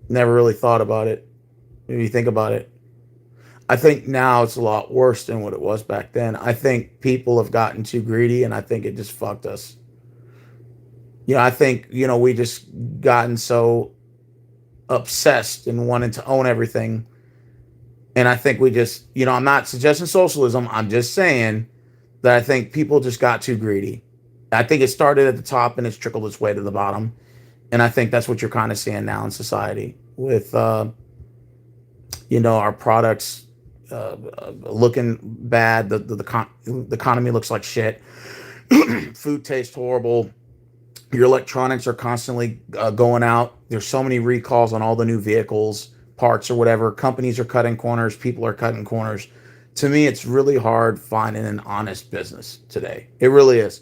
never really thought about it. If you think about it, I think now it's a lot worse than what it was back then. I think people have gotten too greedy, and I think it just fucked us. I think, we just gotten so obsessed and wanted to own everything. And I think we just, I'm not suggesting socialism. I'm just saying that I think people just got too greedy. I think it started at the top and it's trickled its way to the bottom. And I think that's what you're kind of seeing now in society with, our products looking bad. The economy looks like shit. Food tastes horrible. Your electronics are constantly going out. There's so many recalls on all the new vehicles, parts or whatever. Companies are cutting corners. People are cutting corners. To me, it's really hard finding an honest business today. It really is.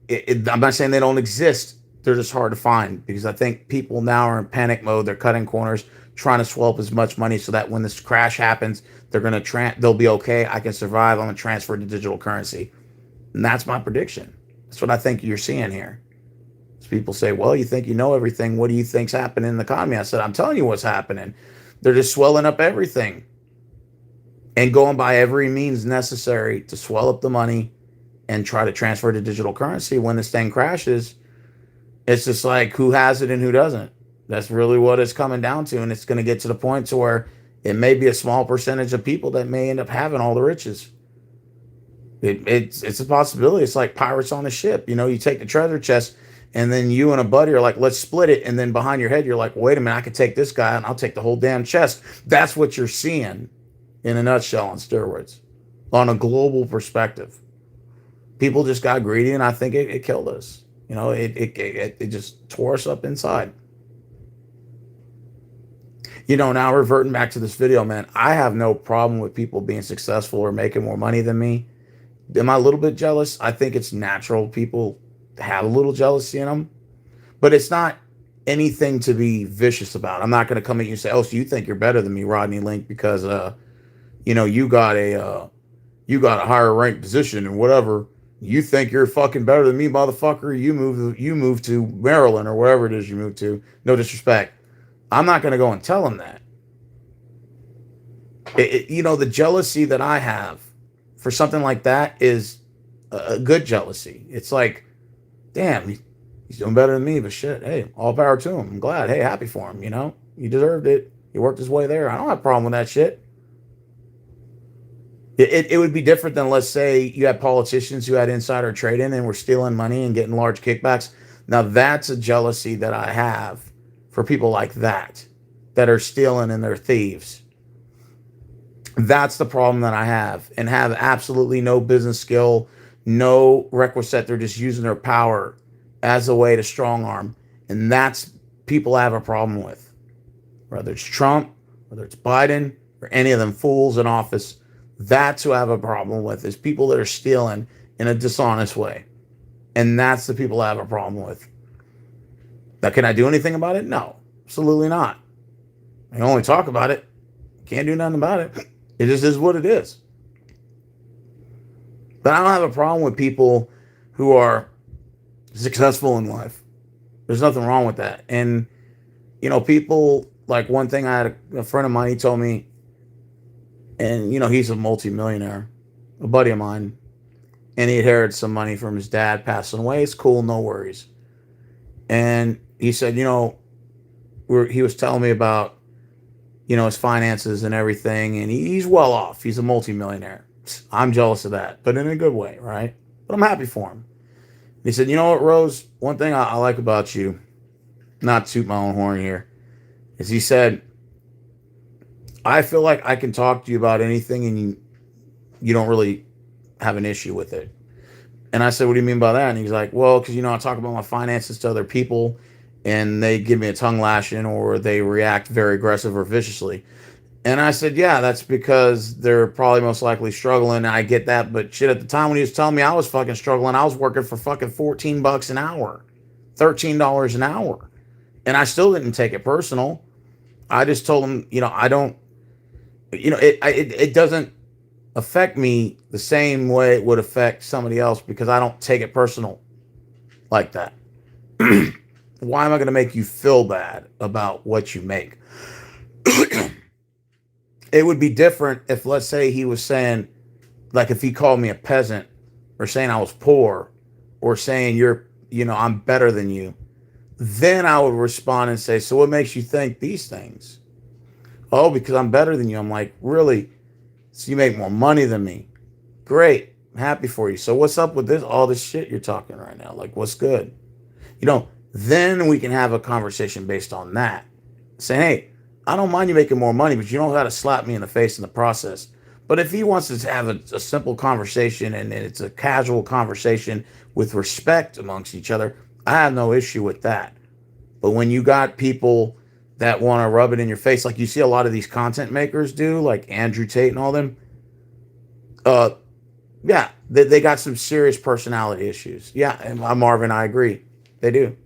I'm not saying they don't exist. They're just hard to find because I think people now are in panic mode. They're cutting corners, trying to swell up as much money so that when this crash happens, they'll be okay. I can survive. I'm going to transfer to digital currency. And that's my prediction. That's what I think you're seeing here. So people say, well, you think you know everything. What do you think's happening in the economy? I said, I'm telling you what's happening. They're just swelling up everything and going by every means necessary to swell up the money and try to transfer to digital currency. When this thing crashes, it's just like who has it and who doesn't. That's really what it's coming down to. And it's going to get to the point to where it may be a small percentage of people that may end up having all the riches. It's a possibility. It's like pirates on a ship. You take the treasure chest and then you and a buddy are like, let's split it. And then behind your head, you're like, wait a minute, I could take this guy and I'll take the whole damn chest. That's what you're seeing in a nutshell on steroids on a global perspective. People just got greedy, and I think it killed us. It just tore us up inside. Now reverting back to this video, man, I have no problem with people being successful or making more money than me. Am I a little bit jealous? I think it's natural. People have a little jealousy in them, but it's not anything to be vicious about. I'm not going to come at you and say, oh, so you think you're better than me, Rodney Link, because, you got a higher ranked position and whatever. You think you're fucking better than me, motherfucker. You move to Maryland or wherever it is you move to. No disrespect. I'm not going to go and tell them that. The jealousy that I have for something like that is a good jealousy. It's like, damn, he's doing better than me, but shit, hey, all power to him. I'm glad. Hey, happy for him, you know? He deserved it. He worked his way there. I don't have a problem with that shit. It would be different than, let's say, you had politicians who had insider trading and were stealing money and getting large kickbacks. Now, that's a jealousy that I have for people like that are stealing and they're thieves. That's the problem that I have, and have absolutely no business skill, no requisite. They're just using their power as a way to strong arm. And that's people I have a problem with. Whether it's Trump, whether it's Biden, or any of them fools in office, that's who I have a problem with, is people that are stealing in a dishonest way. And that's the people I have a problem with. Now, can I do anything about it? No, absolutely not. I can only talk about it. Can't do nothing about it. It just is what it is. But I don't have a problem with people who are successful in life. There's nothing wrong with that. And, you know, people, like, one thing, I had a friend of mine, he told me, and, you know, he's a multimillionaire, a buddy of mine, and he inherited some money from his dad passing away. It's cool, no worries. And he said, you know, he was telling me about, you know, his finances and everything, and he's well off. He's a multimillionaire. I'm jealous of that, but in a good way, right? But I'm happy for him. He said, you know what, Rose, one thing I like about you, not to toot my own horn here, is he said, I feel like I can talk to you about anything and you don't really have an issue with it. And I said, what do you mean by that? And he's like, well, because, you know, I talk about my finances to other people and they give me a tongue lashing or they react very aggressive or viciously. And I said, yeah, that's because they're probably most likely struggling. I get that. But shit, at the time when he was telling me I was fucking struggling, I was working for fucking $14 an hour, $13 an hour. And I still didn't take it personal. I just told him, you know, I don't, you know, it doesn't affect me the same way it would affect somebody else because I don't take it personal like that. Why am I going to make you feel bad about what you make? It would be different if, let's say, he was saying, like, if he called me a peasant or saying I was poor or saying you know, I'm better than you, then I would respond and say, so what makes you think these things? Oh, because I'm better than you. I'm like, really? So you make more money than me? Great. I'm happy for you. So what's up with all this shit you're talking right now? Like, what's good? You know, then we can have a conversation based on that. Say, hey, I don't mind you making more money, but you don't got to slap me in the face in the process. But if he wants to have a simple conversation and it's a casual conversation with respect amongst each other, I have no issue with that. But when you got people that want to rub it in your face, like you see a lot of these content makers do, like Andrew Tate and all them, yeah, they got some serious personality issues. Yeah, and Marvin, I agree, they do.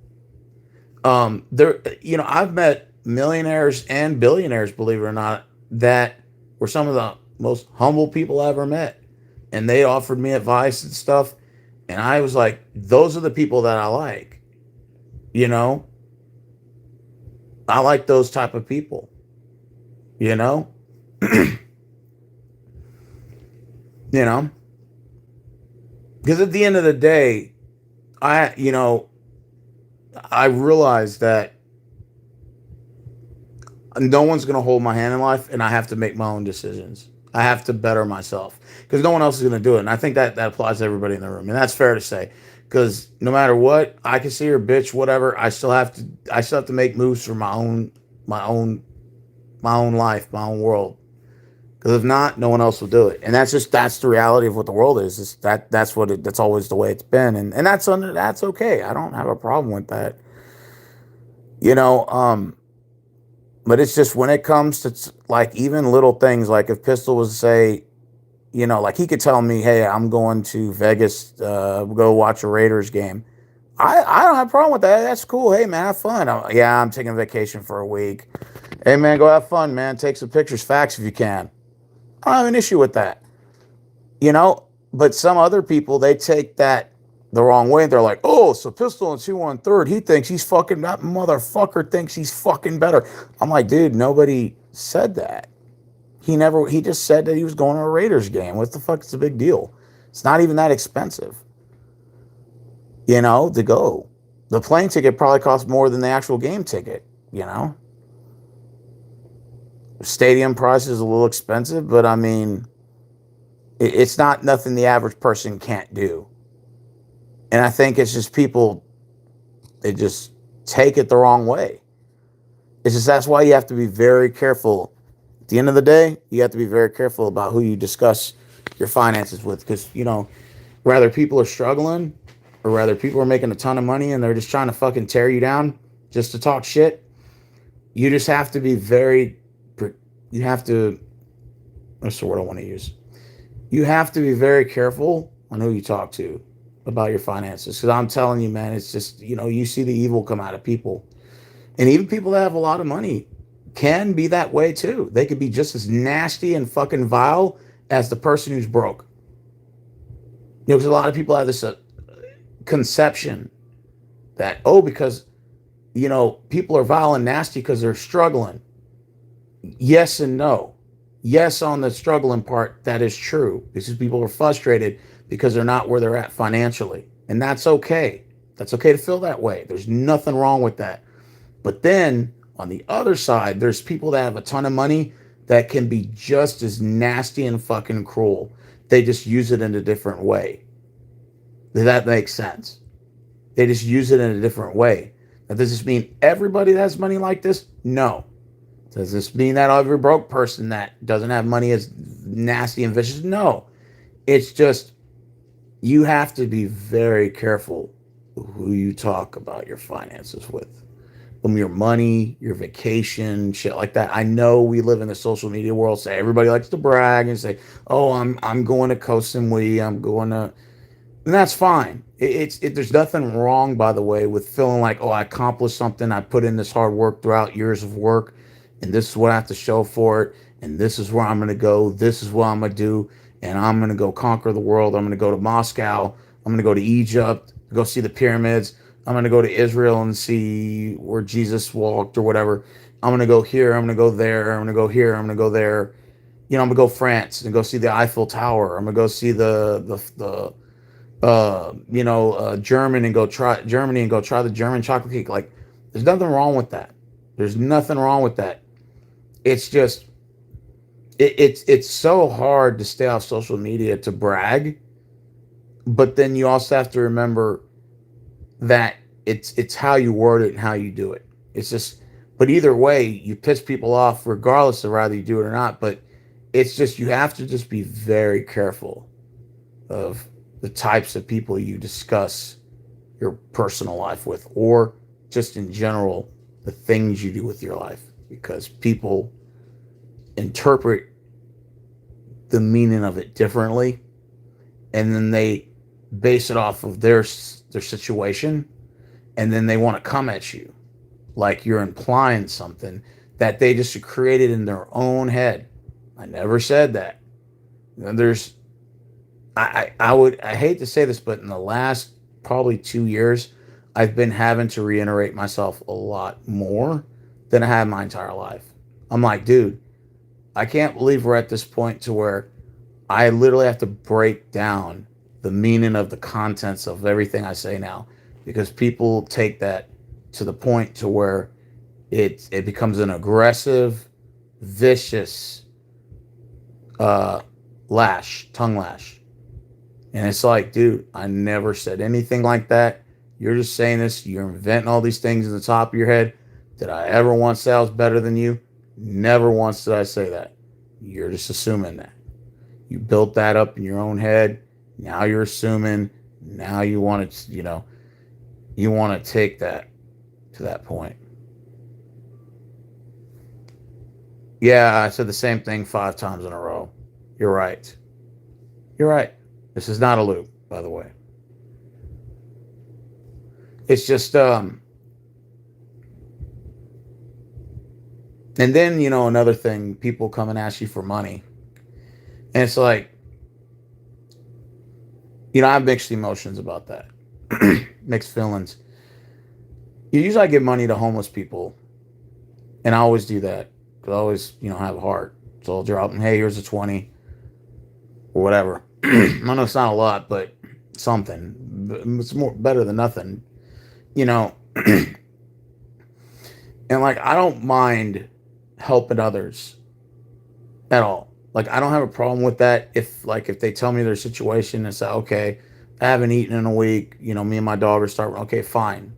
There, you know, I've met millionaires and billionaires, believe it or not, that were some of the most humble people I ever met, and they offered me advice and stuff, and I was like, those are the people that I like. You know, I like those type of people. You know, you know, because at the end of the day, you know, I realized that no one's going to hold my hand in life, and I have to make my own decisions. I have to better myself because no one else is going to do it. And I think that applies to everybody in the room, and that's fair to say. Because no matter what, I can see her bitch, whatever. I still have to make moves for my own, my own life, my own world. Because if not, no one else will do it. And that's the reality of what the world is. That's always the way it's been, and that's okay. I don't have a problem with that. You know, but it's just when it comes to like even little things, like if Pistol was to say, you know, like he could tell me, hey, I'm going to Vegas, go watch a Raiders game. I don't have a problem with that. That's cool. Hey, man, have fun. Yeah, I'm taking a vacation for a week. Hey, man, go have fun, man. Take some pictures, facts if you can. I don't have an issue with that. You know, but some other people, they take that the wrong way. They're like, oh, so Pistol and 2-1-3rd, he thinks he's fucking, that motherfucker thinks he's fucking better. I'm like, dude, nobody said that. He just said that he was going to a Raiders game. What the fuck is the big deal? It's not even that expensive, you know, to go. The plane ticket probably costs more than the actual game ticket, you know. Stadium price is a little expensive, but I mean, it's not nothing the average person can't do. And I think it's just people, they just take it the wrong way. It's just that's why you have to be very careful. At the end of the day, you have to be very careful about who you discuss your finances with, because, you know, whether people are struggling or whether people are making a ton of money and they're just trying to fucking tear you down just to talk shit, you just have to be very, you have to, what's the word I want to use? You have to be very careful on who you talk to about your finances. Because I'm telling you, man, it's just, you know, you see the evil come out of people. And even people that have a lot of money can be that way too. They could be just as nasty and fucking vile as the person who's broke. You know, because a lot of people have this conception that, oh, because, you know, people are vile and nasty because they're struggling. Yes and no. Yes, on the struggling part, that is true, because people are frustrated because they're not where they're at financially. And that's okay. That's okay to feel that way. There's nothing wrong with that. But then on the other side, there's people that have a ton of money that can be just as nasty and fucking cruel. They just use it in a different way. Does that make sense? They just use it in a different way. Now, does this mean everybody that has money like this? No. Does this mean that every broke person that doesn't have money is nasty and vicious? No. It's just you have to be very careful who you talk about your finances with. Your money, your vacation, shit like that. I know we live in the social media world, so everybody likes to brag and say, "Oh, I'm going to Koh Samui, I'm going to," and that's fine. There's nothing wrong, by the way, with feeling like, "Oh, I accomplished something. I put in this hard work throughout years of work, and this is what I have to show for it, and this is where I'm going to go. This is what I'm going to do, and I'm going to go conquer the world. I'm going to go to Moscow. I'm going to go to Egypt, go see the pyramids. I'm going to go to Israel and see where Jesus walked or whatever. I'm going to go here. I'm going to go there. I'm going to go here. I'm going to go there. You know, I'm going to go France and go see the Eiffel Tower. I'm going to go see Germany and go try the German chocolate cake. Like, there's nothing wrong with that. There's nothing wrong with that. It's just, it's so hard to stay off social media to brag. But then you also have to remember that it's how you word it and how you do it. It's just, but either way, you piss people off regardless of whether you do it or not. But it's just, you have to just be very careful of the types of people you discuss your personal life with, or just in general, the things you do with your life, because people interpret the meaning of it differently, and then they base it off of their situation, and then they want to come at you like you're implying something that they just created in their own head. I never said that. There's, I hate to say this, but in the last probably 2 years, I've been having to reiterate myself a lot more than I have my entire life. I'm like, dude, I can't believe we're at this point to where I literally have to break down the meaning of the contents of everything I say now, because people take that to the point to where it becomes an aggressive, vicious tongue lash. And it's like, dude, I never said anything like that. You're just saying this. You're inventing all these things in the top of your head. Did I ever once say I was better than you? Never once did I say that. You're just assuming that. You built that up in your own head. Now you're assuming. Now you want to, you want to take that to that point. Yeah, I said the same thing 5 times in a row. You're right. You're right. This is not a loop, by the way. It's just, and then, another thing, people come and ask you for money. And it's like, I have mixed emotions about that. Mixed feelings. Usually I give money to homeless people. And I always do that. Because I always, have a heart. So I'll drop them, hey, here's a 20. Or whatever. I know it's not a lot, but something. It's more better than nothing, you know. And like, I don't mind helping others at all. Like, I don't have a problem with that. If they tell me their situation and say, okay, I haven't eaten in a week, me and my dog are starting. Okay, fine.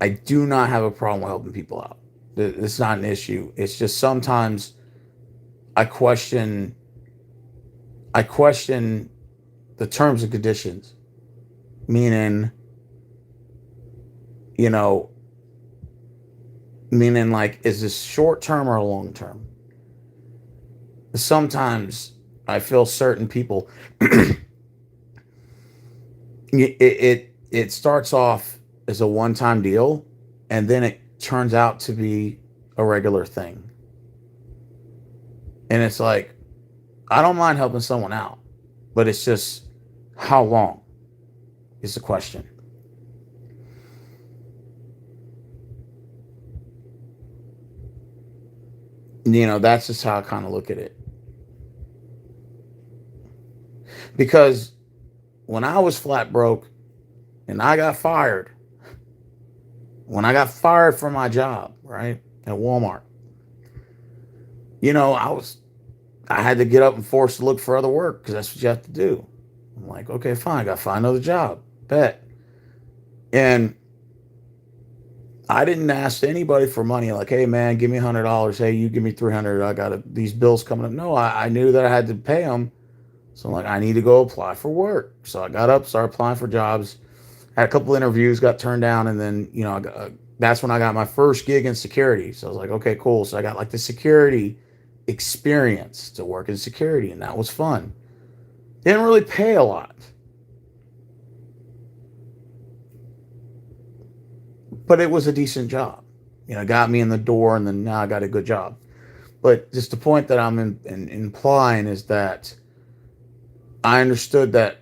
I do not have a problem with helping people out. It's not an issue. It's just sometimes I question I question the terms and conditions. Meaning, you know, meaning like, is this short term or long term? Sometimes I feel certain people it starts off as a one time deal, and then it turns out to be a regular thing. And it's like, I don't mind helping someone out, but it's just, how long is the question. That's just how I kind of look at it. Because when I was flat broke and I got fired, when I got fired from my job, right, at Walmart, I had to get up and forced to look for other work because that's what you have to do. I'm like, okay, fine, I got to find another job. Bet. And I didn't ask anybody for money. Like, hey man, give me $100. Hey, you give me 300. I got these bills coming up. No, I knew that I had to pay them. So I'm like, I need to go apply for work. So I got up, started applying for jobs. Had a couple interviews, got turned down, and then that's when I got my first gig in security. So I was like, okay, cool. So I got like the security experience to work in security, and that was fun. Didn't really pay a lot, but it was a decent job. Got me in the door, and then now I got a good job. But just the point that I'm implying is that I understood that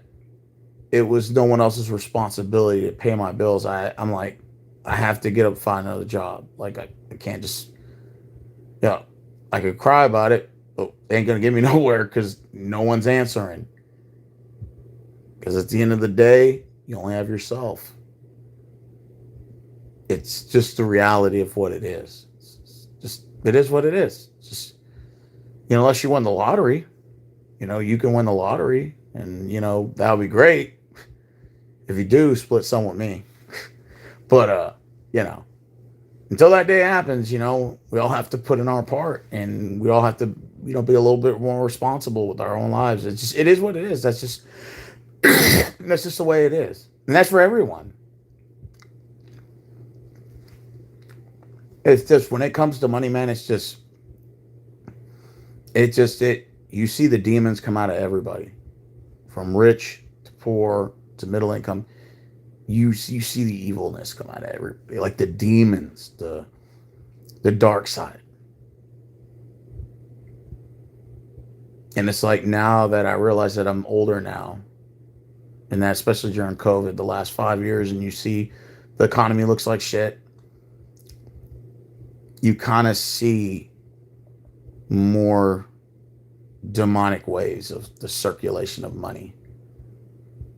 it was no one else's responsibility to pay my bills. I'm like, I have to get up and find another job. Like, I can't just, I could cry about it, but they ain't going to get me nowhere because no one's answering. Because at the end of the day, you only have yourself. It's just the reality of what it is. It is what it is. It's just, unless you won the lottery, you can win the lottery, and, that would be great. If you do, split some with me. But, until that day happens, we all have to put in our part, and we all have to, be a little bit more responsible with our own lives. It is what it is. That's just, that's just the way it is. And that's for everyone. It's just, when it comes to money, man, you see the demons come out of everybody, from rich to poor to middle income. You see the evilness come out of everybody, like the demons, the dark side. And it's like, now that I realize that I'm older now, and that especially during COVID, the last 5 years, and you see the economy looks like shit, you kind of see more demonic ways of the circulation of money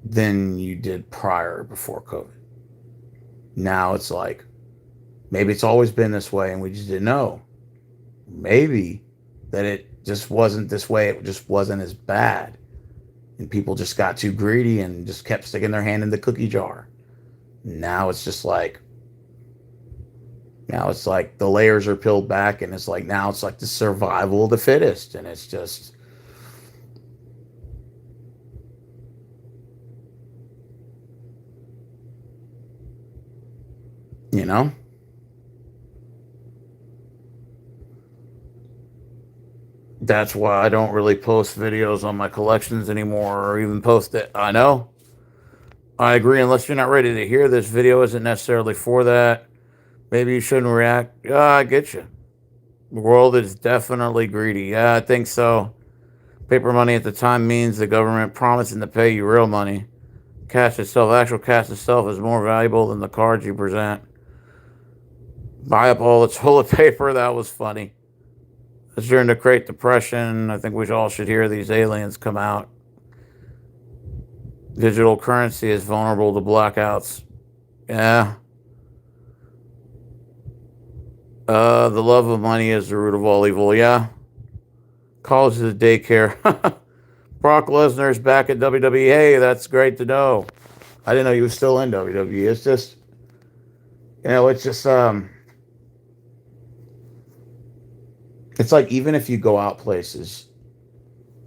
than you did before COVID. Now it's like, maybe it's always been this way and we just didn't know. Maybe that it just wasn't this way. It just wasn't as bad. And people just got too greedy and just kept sticking their hand in the cookie jar. Now it's like the layers are peeled back, and it's like, now it's like the survival of the fittest. And it's just, that's why I don't really post videos on my collections anymore, or even post it. I know. I agree. Unless you're not ready to hear, this video isn't necessarily for that. Maybe you shouldn't react. Yeah, I get you. The world is definitely greedy. Yeah, I think so. Paper money at the time means the government promising to pay you real money. Actual cash itself is more valuable than the cards you present. Buy up all the toilet paper. That was funny. It's during the Great Depression. I think we all should hear these aliens come out. Digital currency is vulnerable to blackouts. Yeah. The love of money is the root of all evil. Yeah. College is a daycare. Brock Lesnar's back at WWE. Hey, that's great to know. I didn't know he was still in WWE. It's just, it's just, it's like even if you go out places,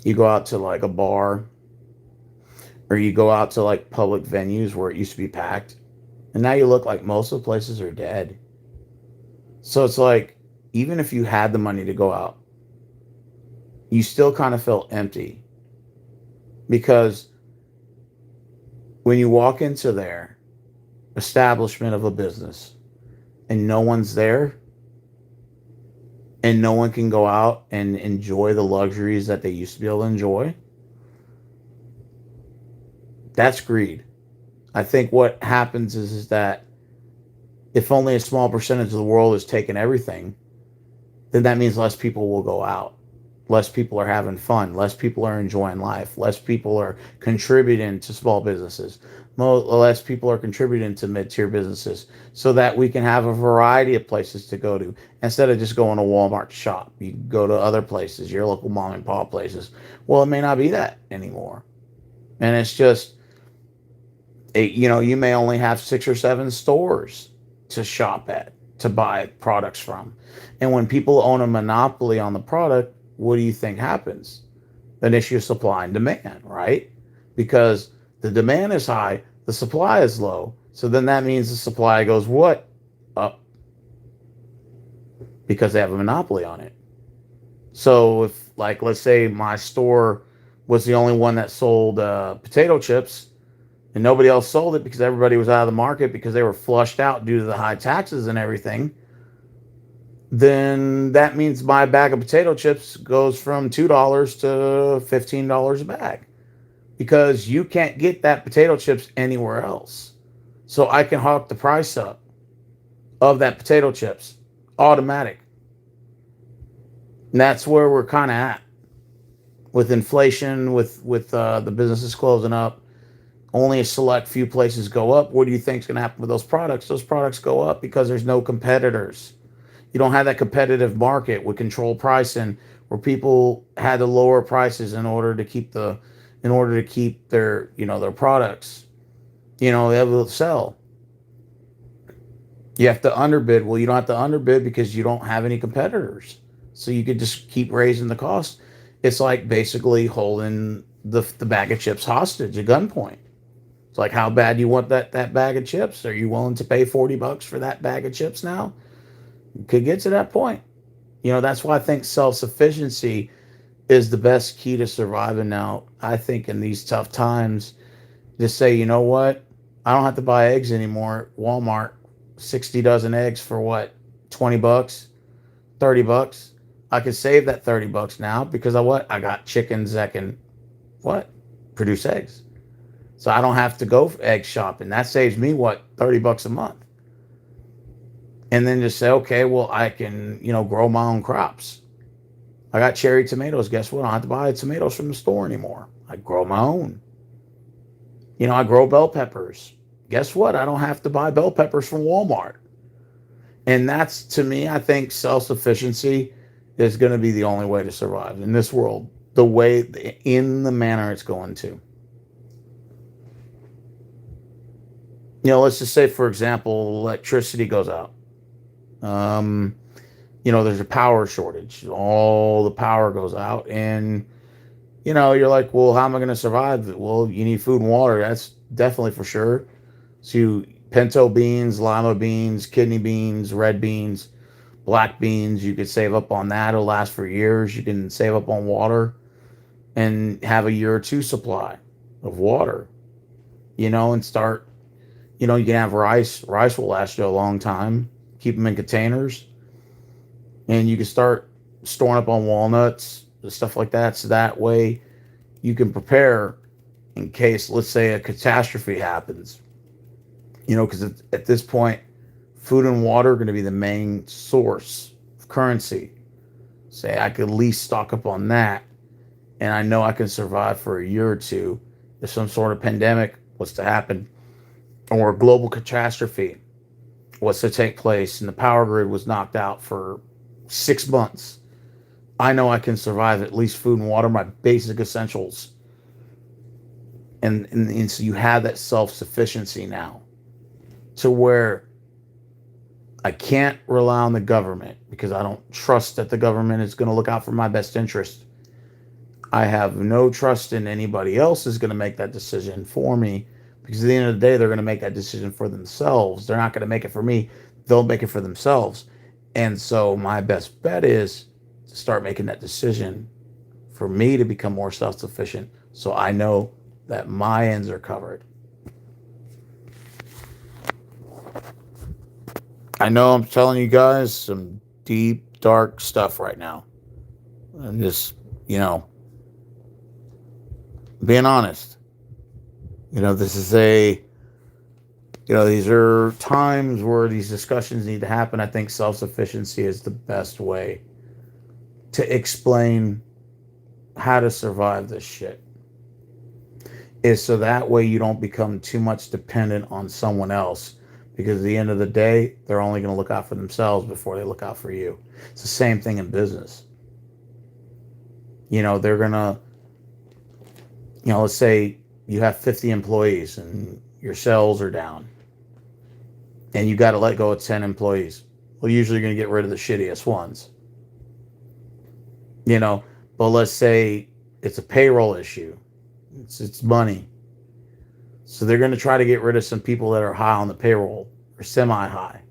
you go out to like a bar or you go out to like public venues where it used to be packed, and now you look like most of the places are dead. So it's like, even if you had the money to go out, you still kind of felt empty because when you walk into their establishment of a business and no one's there and no one can go out and enjoy the luxuries that they used to be able to enjoy, that's greed. I think what happens is that if only a small percentage of the world is taking everything, then that means less people will go out. Less people are having fun. Less people are enjoying life. Less people are contributing to small businesses. Less people are contributing to mid-tier businesses so that we can have a variety of places to go to instead of just going to Walmart to shop. You go to other places, your local mom and pop places. Well, it may not be that anymore. And it's just, you may only have 6 or 7 stores to shop at, to buy products from. And when people own a monopoly on the product, what do you think happens? An issue of supply and demand, right? Because the demand is high, the supply is low. So then that means the supply goes what? Up. Because they have a monopoly on it. So if, like, let's say my store was the only one that sold potato chips and nobody else sold it because everybody was out of the market because they were flushed out due to the high taxes and everything, then that means my bag of potato chips goes from $2 to $15 a bag because you can't get that potato chips anywhere else. So I can hawk the price up of that potato chips, automatic. And that's where we're kind of at with inflation, with the businesses closing up. Only a select few places go up. What do you think is going to happen with those products? Those products go up because there's no competitors. You don't have that competitive market with control pricing where people had to lower prices in order to keep their their products able to sell. You have to underbid. Well, you don't have to underbid because you don't have any competitors. So you could just keep raising the cost. It's like basically holding the bag of chips hostage at gunpoint. It's like, how bad do you want that bag of chips? Are you willing to pay $40 for that bag of chips now? You could get to that point. That's why I think self-sufficiency is the best key to surviving now. I think in these tough times, just say, you know what? I don't have to buy eggs anymore at Walmart. 60 dozen eggs for what? $20, $30. I could save that $30 now because I got chickens that can produce eggs. So I don't have to go egg shopping. That saves me $30 a month. And then just say, okay, well, I can, grow my own crops. I got cherry tomatoes. Guess what? I don't have to buy tomatoes from the store anymore. I grow my own. I grow bell peppers. Guess what? I don't have to buy bell peppers from Walmart. And that's, to me, I think self-sufficiency is going to be the only way to survive in this world, in the manner it's going to. Let's just say, for example, electricity goes out. There's a power shortage. All the power goes out, and you're like, well, how am I going to survive? Well, you need food and water. That's definitely for sure. So pinto beans, lima beans, kidney beans, red beans, black beans. You could save up on that. It'll last for years. You can save up on water and have a year or two supply of water. And start. You can have rice. Rice will last you a long time. Keep them in containers. And you can start storing up on walnuts, stuff like that. So that way you can prepare in case, let's say, a catastrophe happens. Because at this point, food and water are going to be the main source of currency. Say I could at least stock up on that. And I know I can survive for a year or two if some sort of pandemic was to happen or a global catastrophe was to take place and the power grid was knocked out for 6 months, I know I can survive at least food and water, my basic essentials. And so you have that self-sufficiency now to where I can't rely on the government because I don't trust that the government is going to look out for my best interest. I have no trust in anybody else is going to make that decision for me, because at the end of the day, they're going to make that decision for themselves. They're not going to make it for me. They'll make it for themselves. And so my best bet is to start making that decision for me to become more self-sufficient, so I know that my ends are covered. I know I'm telling you guys some deep, dark stuff right now. I'm just, being honest. This is these are times where these discussions need to happen. I think self-sufficiency is the best way to explain how to survive this shit. Is so that way you don't become too much dependent on someone else, because at the end of the day, they're only going to look out for themselves before they look out for you. It's the same thing in business. They're going to, let's say you have 50 employees and your sales are down and you got to let go of 10 employees. Well, usually you're going to get rid of the shittiest ones. But let's say it's a payroll issue. It's money. So they're going to try to get rid of some people that are high on the payroll or semi-high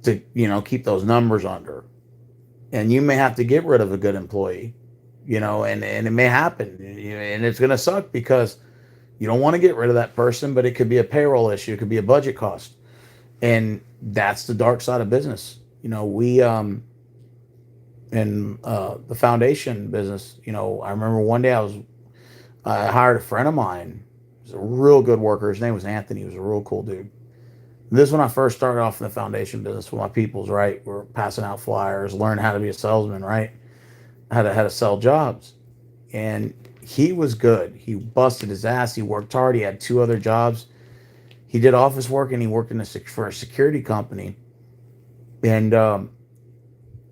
to, keep those numbers under. And you may have to get rid of a good employee, and it may happen. And it's going to suck because you don't want to get rid of that person, but it could be a payroll issue. It could be a budget cost. And that's the dark side of business. We, in the foundation business, I remember one day I hired a friend of mine. He was a real good worker. His name was Anthony. He was a real cool dude. This is when I first started off in the foundation business with my peoples, right? We're passing out flyers, learning how to be a salesman, right? How to sell jobs. And he was good. He busted his ass. He worked hard. He had 2 other jobs. He did office work and he worked for a security company. And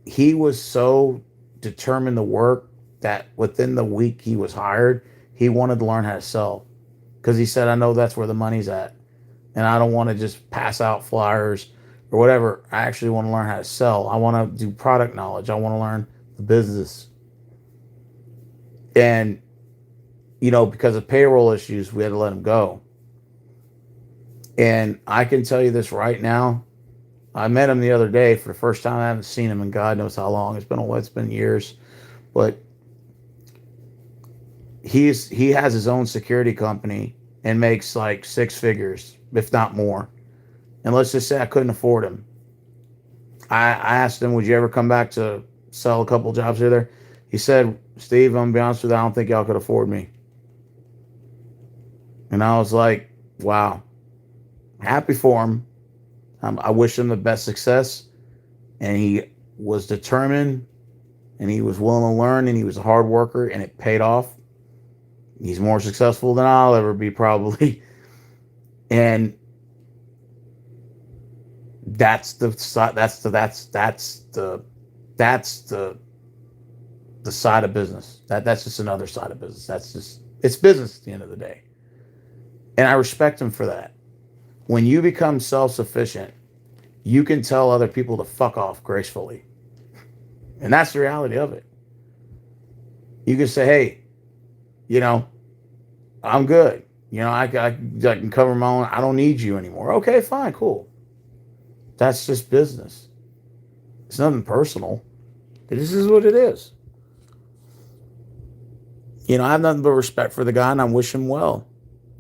he was so determined to work that within the week he was hired, he wanted to learn how to sell, because he said, I know that's where the money's at. And I don't want to just pass out flyers or whatever. I actually want to learn how to sell. I want to do product knowledge. I want to learn the business. And, because of payroll issues, we had to let him go. And I can tell you this right now. I met him the other day for the first time. I haven't seen him in God knows how long. It's been years. But he has his own security company and makes like 6 figures, if not more. And let's just say I couldn't afford him. I asked him, would you ever come back to sell a couple jobs here there? He said, Steve, I'm going to be honest with you, I don't think y'all could afford me. And I was like, wow. Happy for him. I wish him the best success. And he was determined and he was willing to learn and he was a hard worker and it paid off. He's more successful than I'll ever be, probably. And that's the side of business. That's just another side of business. It's business at the end of the day. And I respect him for that. When you become self-sufficient, you can tell other people to fuck off gracefully. And that's the reality of it. You can say, hey, I'm good. I can cover my own. I don't need you anymore. Okay, fine, cool. That's just business. It's nothing personal. This is what it is. I have nothing but respect for the guy and I wish him well.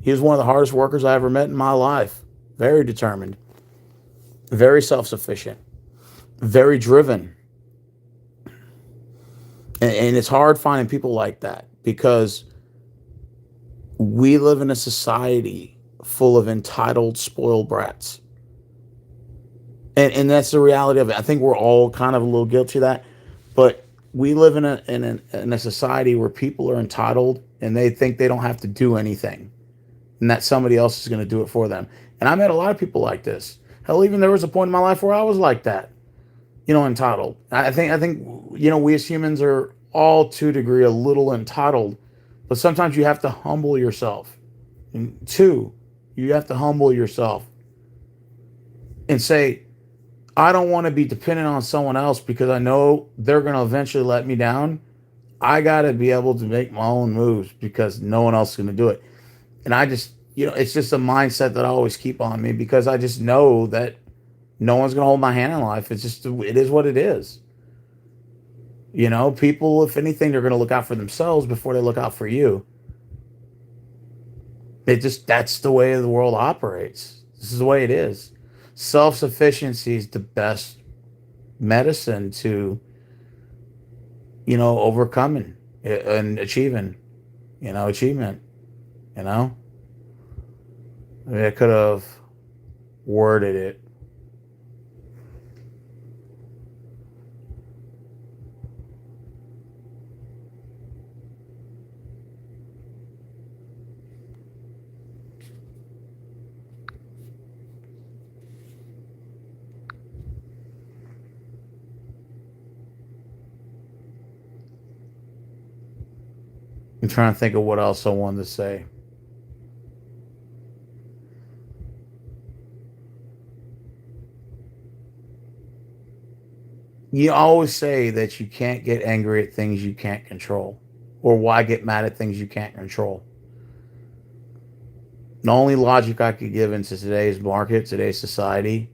He was one of the hardest workers I ever met in my life. Very determined. Very self-sufficient. Very driven. And it's hard finding people like that, because we live in a society full of entitled, spoiled brats. And that's the reality of it. I think we're all kind of a little guilty of that. But we live in a society where people are entitled and they think they don't have to do anything and that somebody else is going to do it for them. And I met a lot of people like this. Hell, even there was a point in my life where I was like that, entitled. I think, we as humans are all to a degree a little entitled, but sometimes you have to humble yourself. And two, you have to humble yourself and say, I don't want to be dependent on someone else because I know they're going to eventually let me down. I got to be able to make my own moves because no one else is going to do it. And I just, it's just a mindset that I always keep on me because I just know that no one's going to hold my hand in life. It is what it is. People, if anything, they're going to look out for themselves before they look out for you. That's the way the world operates. This is the way it is. Self-sufficiency is the best medicine to, overcoming and achieving, achievement, Maybe I could have worded it. I'm trying to think of what else I wanted to say. You always say that you can't get angry at things you can't control, or why get mad at things you can't control. The only logic I could give into today's market, today's society,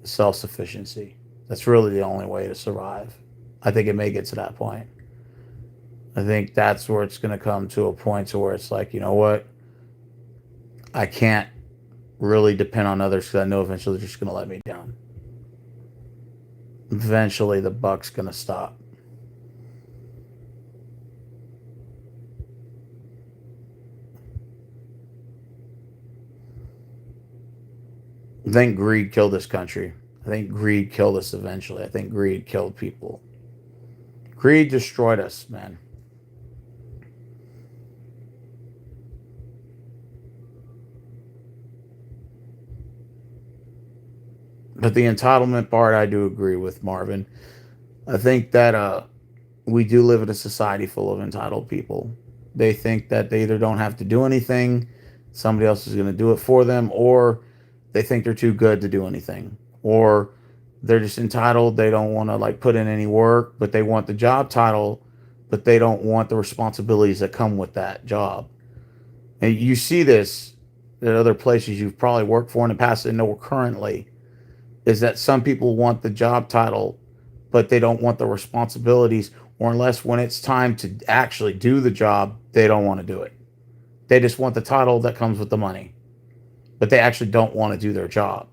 is self-sufficiency. That's really the only way to survive. I think it may get to that point. I think that's where it's going to come to a point to where it's like, you know what? I can't really depend on others because I know eventually they're just going to let me down. Eventually the buck's going to stop. I think greed killed this country. I think greed killed us eventually. I think greed killed people. Greed destroyed us, man. But the entitlement part, I do agree with Marvin. I think that we do live in a society full of entitled people. They think that they either don't have to do anything, somebody else is going to do it for them, or they think they're too good to do anything, or they're just entitled. They don't want to like put in any work, but they want the job title, but they don't want the responsibilities that come with that job. And you see this at other places you've probably worked for in the past and know currently, is that some people want the job title, but they don't want the responsibilities, or unless when it's time to actually do the job, they don't want to do it. They just want the title that comes with the money, but they actually don't want to do their job.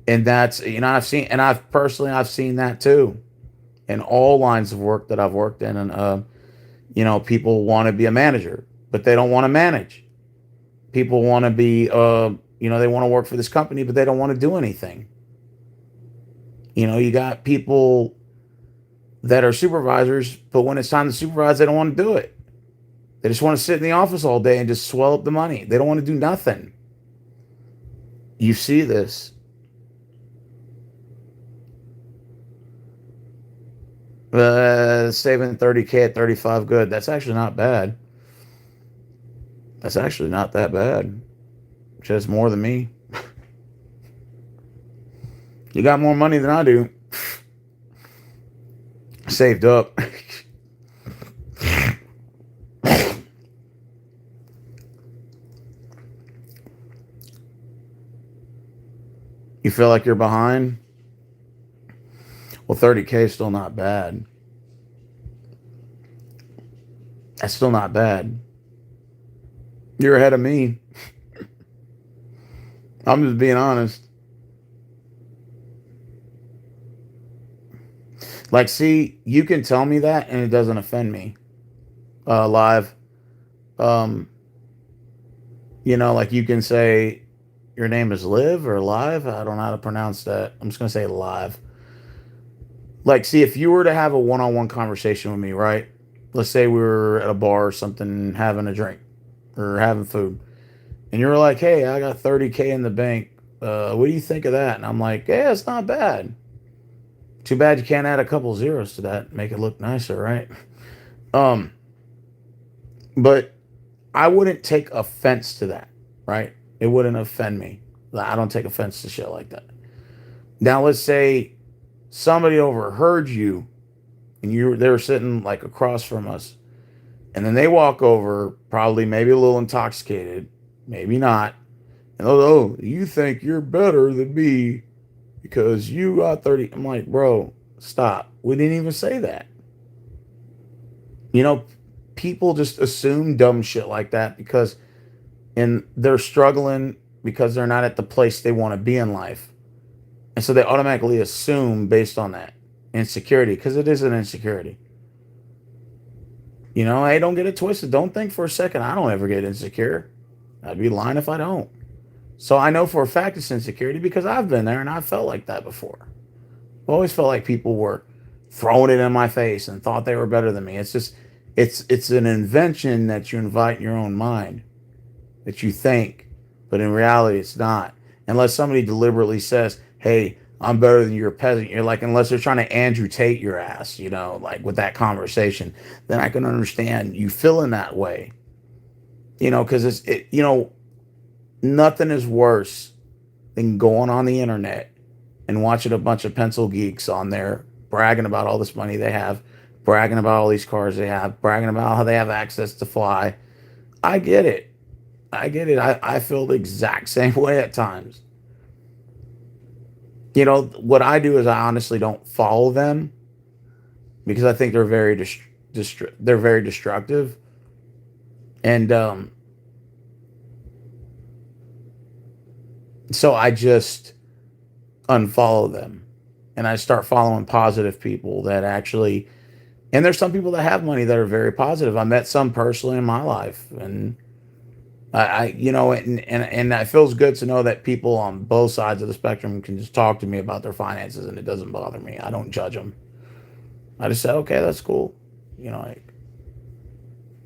And that's, I've seen that too in all lines of work that I've worked in. And, people want to be a manager, but they don't want to manage. People want to be, they want to work for this company, but they don't want to do anything. You got people that are supervisors, but when it's time to supervise, they don't want to do it. They just want to sit in the office all day and just swell up the money. They don't want to do nothing. You see this. Saving 30K at 35, good. That's actually not bad. That's actually not that bad. Just more than me. You got more money than I do. Saved up. You feel like you're behind? Well, 30K is still not bad. That's still not bad. You're ahead of me. I'm just being honest. Like, see, you can tell me that and it doesn't offend me. Live. Like you can say your name is Liv or Live. I don't know how to pronounce that. I'm just going to say Live. Like, see, if you were to have a one-on-one conversation with me, right? let's say we were at a bar or something having a drink or having food, and you're like, hey, I got 30K in the bank. What do you think of that? And I'm like, yeah, it's not bad. Too bad you can't add a couple zeros to that, make it look nicer, right? Um, but I wouldn't take offense to that, right? It wouldn't offend me. I don't take offense to shit like that. Now, let's say somebody overheard you and they were sitting like across from us, and then they walk over, probably maybe a little intoxicated, maybe not, and oh, you think you're better than me because you got 30. I'm like, bro, stop. We didn't even say that. You know, people just assume dumb shit like that because and they're struggling because they're not at the place they want to be in life. And so they automatically assume based on that insecurity because it is an insecurity. You know, hey, don't get it twisted. Don't think for a second I don't ever get insecure. I'd be lying if I don't. So I know for a fact it's insecurity because I've been there and I've felt like that before. I've always felt like people were throwing it in my face and thought they were better than me. It's just it's an invention that you invite in your own mind that you think, but in reality it's not. Unless somebody deliberately says, hey, I'm better than you're a peasant. You're like, unless they're trying to Andrew Tate your ass, you know, like with that conversation, then I can understand you feeling that way. You know, because you know, nothing is worse than going on the internet and watching a bunch of pencil geeks on there bragging about all this money they have, bragging about all these cars they have, bragging about how they have access to fly. I get it. I get it. I feel the exact same way at times. You know, what I do is I honestly don't follow them because I think they're they're very destructive. And so I just unfollow them and I start following positive people that actually, and there's some people that have money that are very positive. I met some personally in my life, and you know, and it feels good to know that people on both sides of the spectrum can just talk to me about their finances, and it doesn't bother me. I don't judge them. I just say, okay, that's cool. You know, like,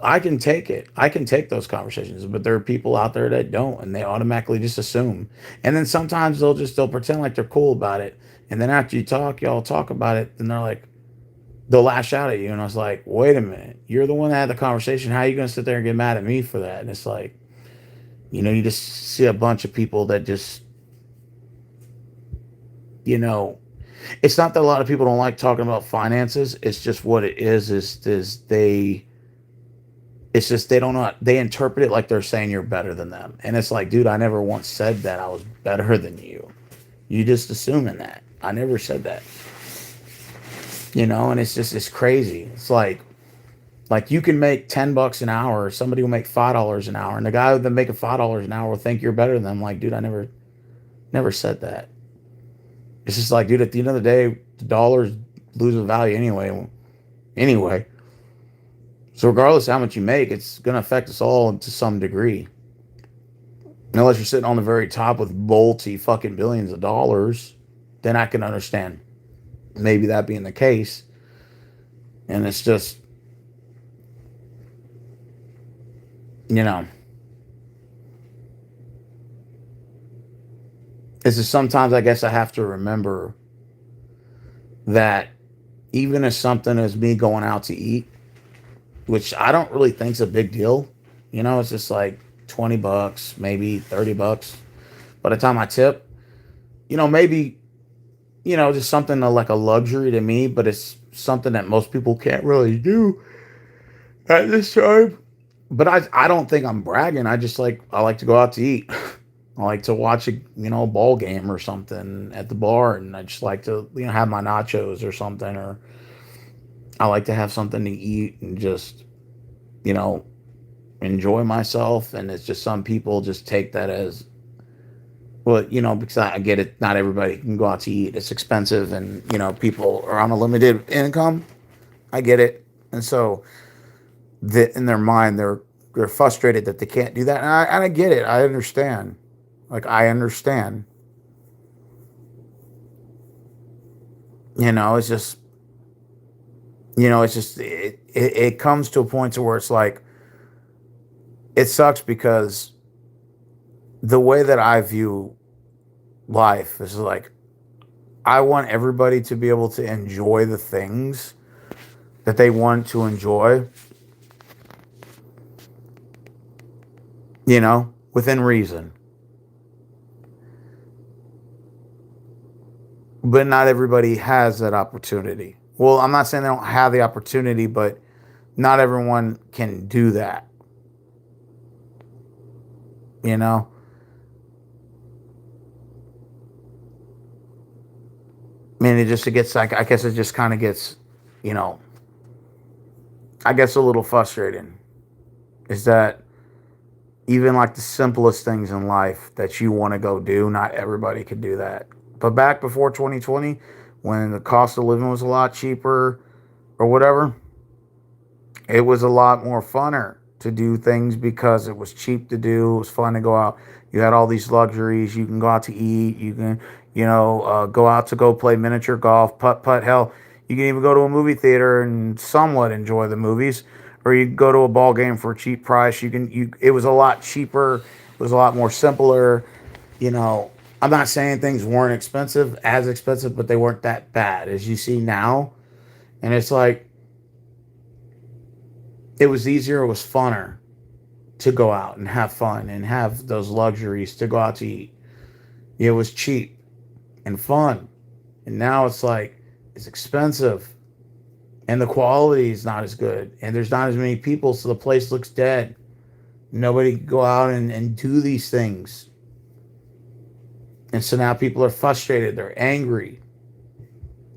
I can take it. I can take those conversations, but there are people out there that don't, and they automatically just assume. And then sometimes they'll pretend like they're cool about it, and then after y'all talk about it, then they're like, they'll lash out at you, and I was like, wait a minute, you're the one that had the conversation. How are you going to sit there and get mad at me for that? And it's like, you know, you just see a bunch of people that just, you know, it's not that a lot of people don't like talking about finances. It's just what it is it's just they don't know, they interpret it like they're saying you're better than them. And it's like, dude, I never once said that I was better than you. You just assuming that. I never said that. You know, and it's just, it's crazy. It's like you can make $10 an hour, somebody will make $5 an hour, and the guy that making $5 an hour will think you're better than them. Like, dude, I never said that. It's just like, dude, at the end of the day, the dollars loses value anyway. Anyway. So regardless of how much you make, it's gonna affect us all to some degree. Unless you're sitting on the very top with multi fucking billions of dollars, then I can understand maybe that being the case. And it's just, you know, it's just sometimes I guess I have to remember that even as something as me going out to eat, which I don't really think's a big deal, you know, it's just like $20, maybe $30. By the time I tip, you know, maybe, you know, just something like a luxury to me, but it's something that most people can't really do at this time. But I don't think I'm bragging. I like to go out to eat. I like to watch a, you know, ball game or something at the bar, and I just like to, you know, have my nachos or something, or I like to have something to eat and just, you know, enjoy myself. And it's just some people just take that as, well, you know, because I get it. Not everybody can go out to eat. It's expensive, and you know, people are on a limited income. I get it, and so in their mind, they're frustrated that they can't do that, and I get it. I understand. Like, I understand. You know, it's just, you know, it's just it comes to a point to where it's like, it sucks because the way that I view life is like, I want everybody to be able to enjoy the things that they want to enjoy, within reason. But not everybody has that opportunity. Well, I'm not saying they don't have the opportunity, but not everyone can do that. You know? I mean, it gets like, I guess it just kind of gets, you know, I guess a little frustrating. Is that even like the simplest things in life that you want to go do, not everybody could do that. But back before 2020, when the cost of living was a lot cheaper or whatever, it was a lot more funner to do things because it was cheap to do. It was fun to go out. You had all these luxuries. You can go out to eat. You can, go out to go play miniature golf, putt putt. Hell, you can even go to a movie theater and somewhat enjoy the movies, or you go to a ball game for a cheap price. It was a lot cheaper. It was a lot more simpler. You know, I'm not saying things weren't as expensive, but they weren't that bad as you see now. And it's like, it was easier, it was funner to go out and have fun and have those luxuries to go out to eat. It was cheap and fun. And now it's like, it's expensive and the quality is not as good. And there's not as many people, so the place looks dead. Nobody can go out and do these things. And so now people are frustrated, they're angry.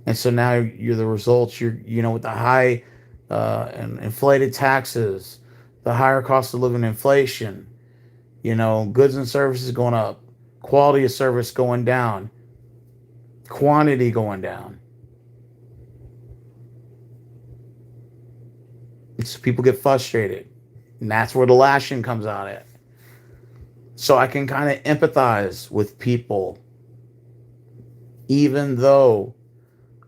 And so now you're the results, with the high and inflated taxes, the higher cost of living, inflation, goods and services going up, quality of service going down, quantity going down. And so people get frustrated. And that's where the lashing comes out at. So I can kind of empathize with people, even though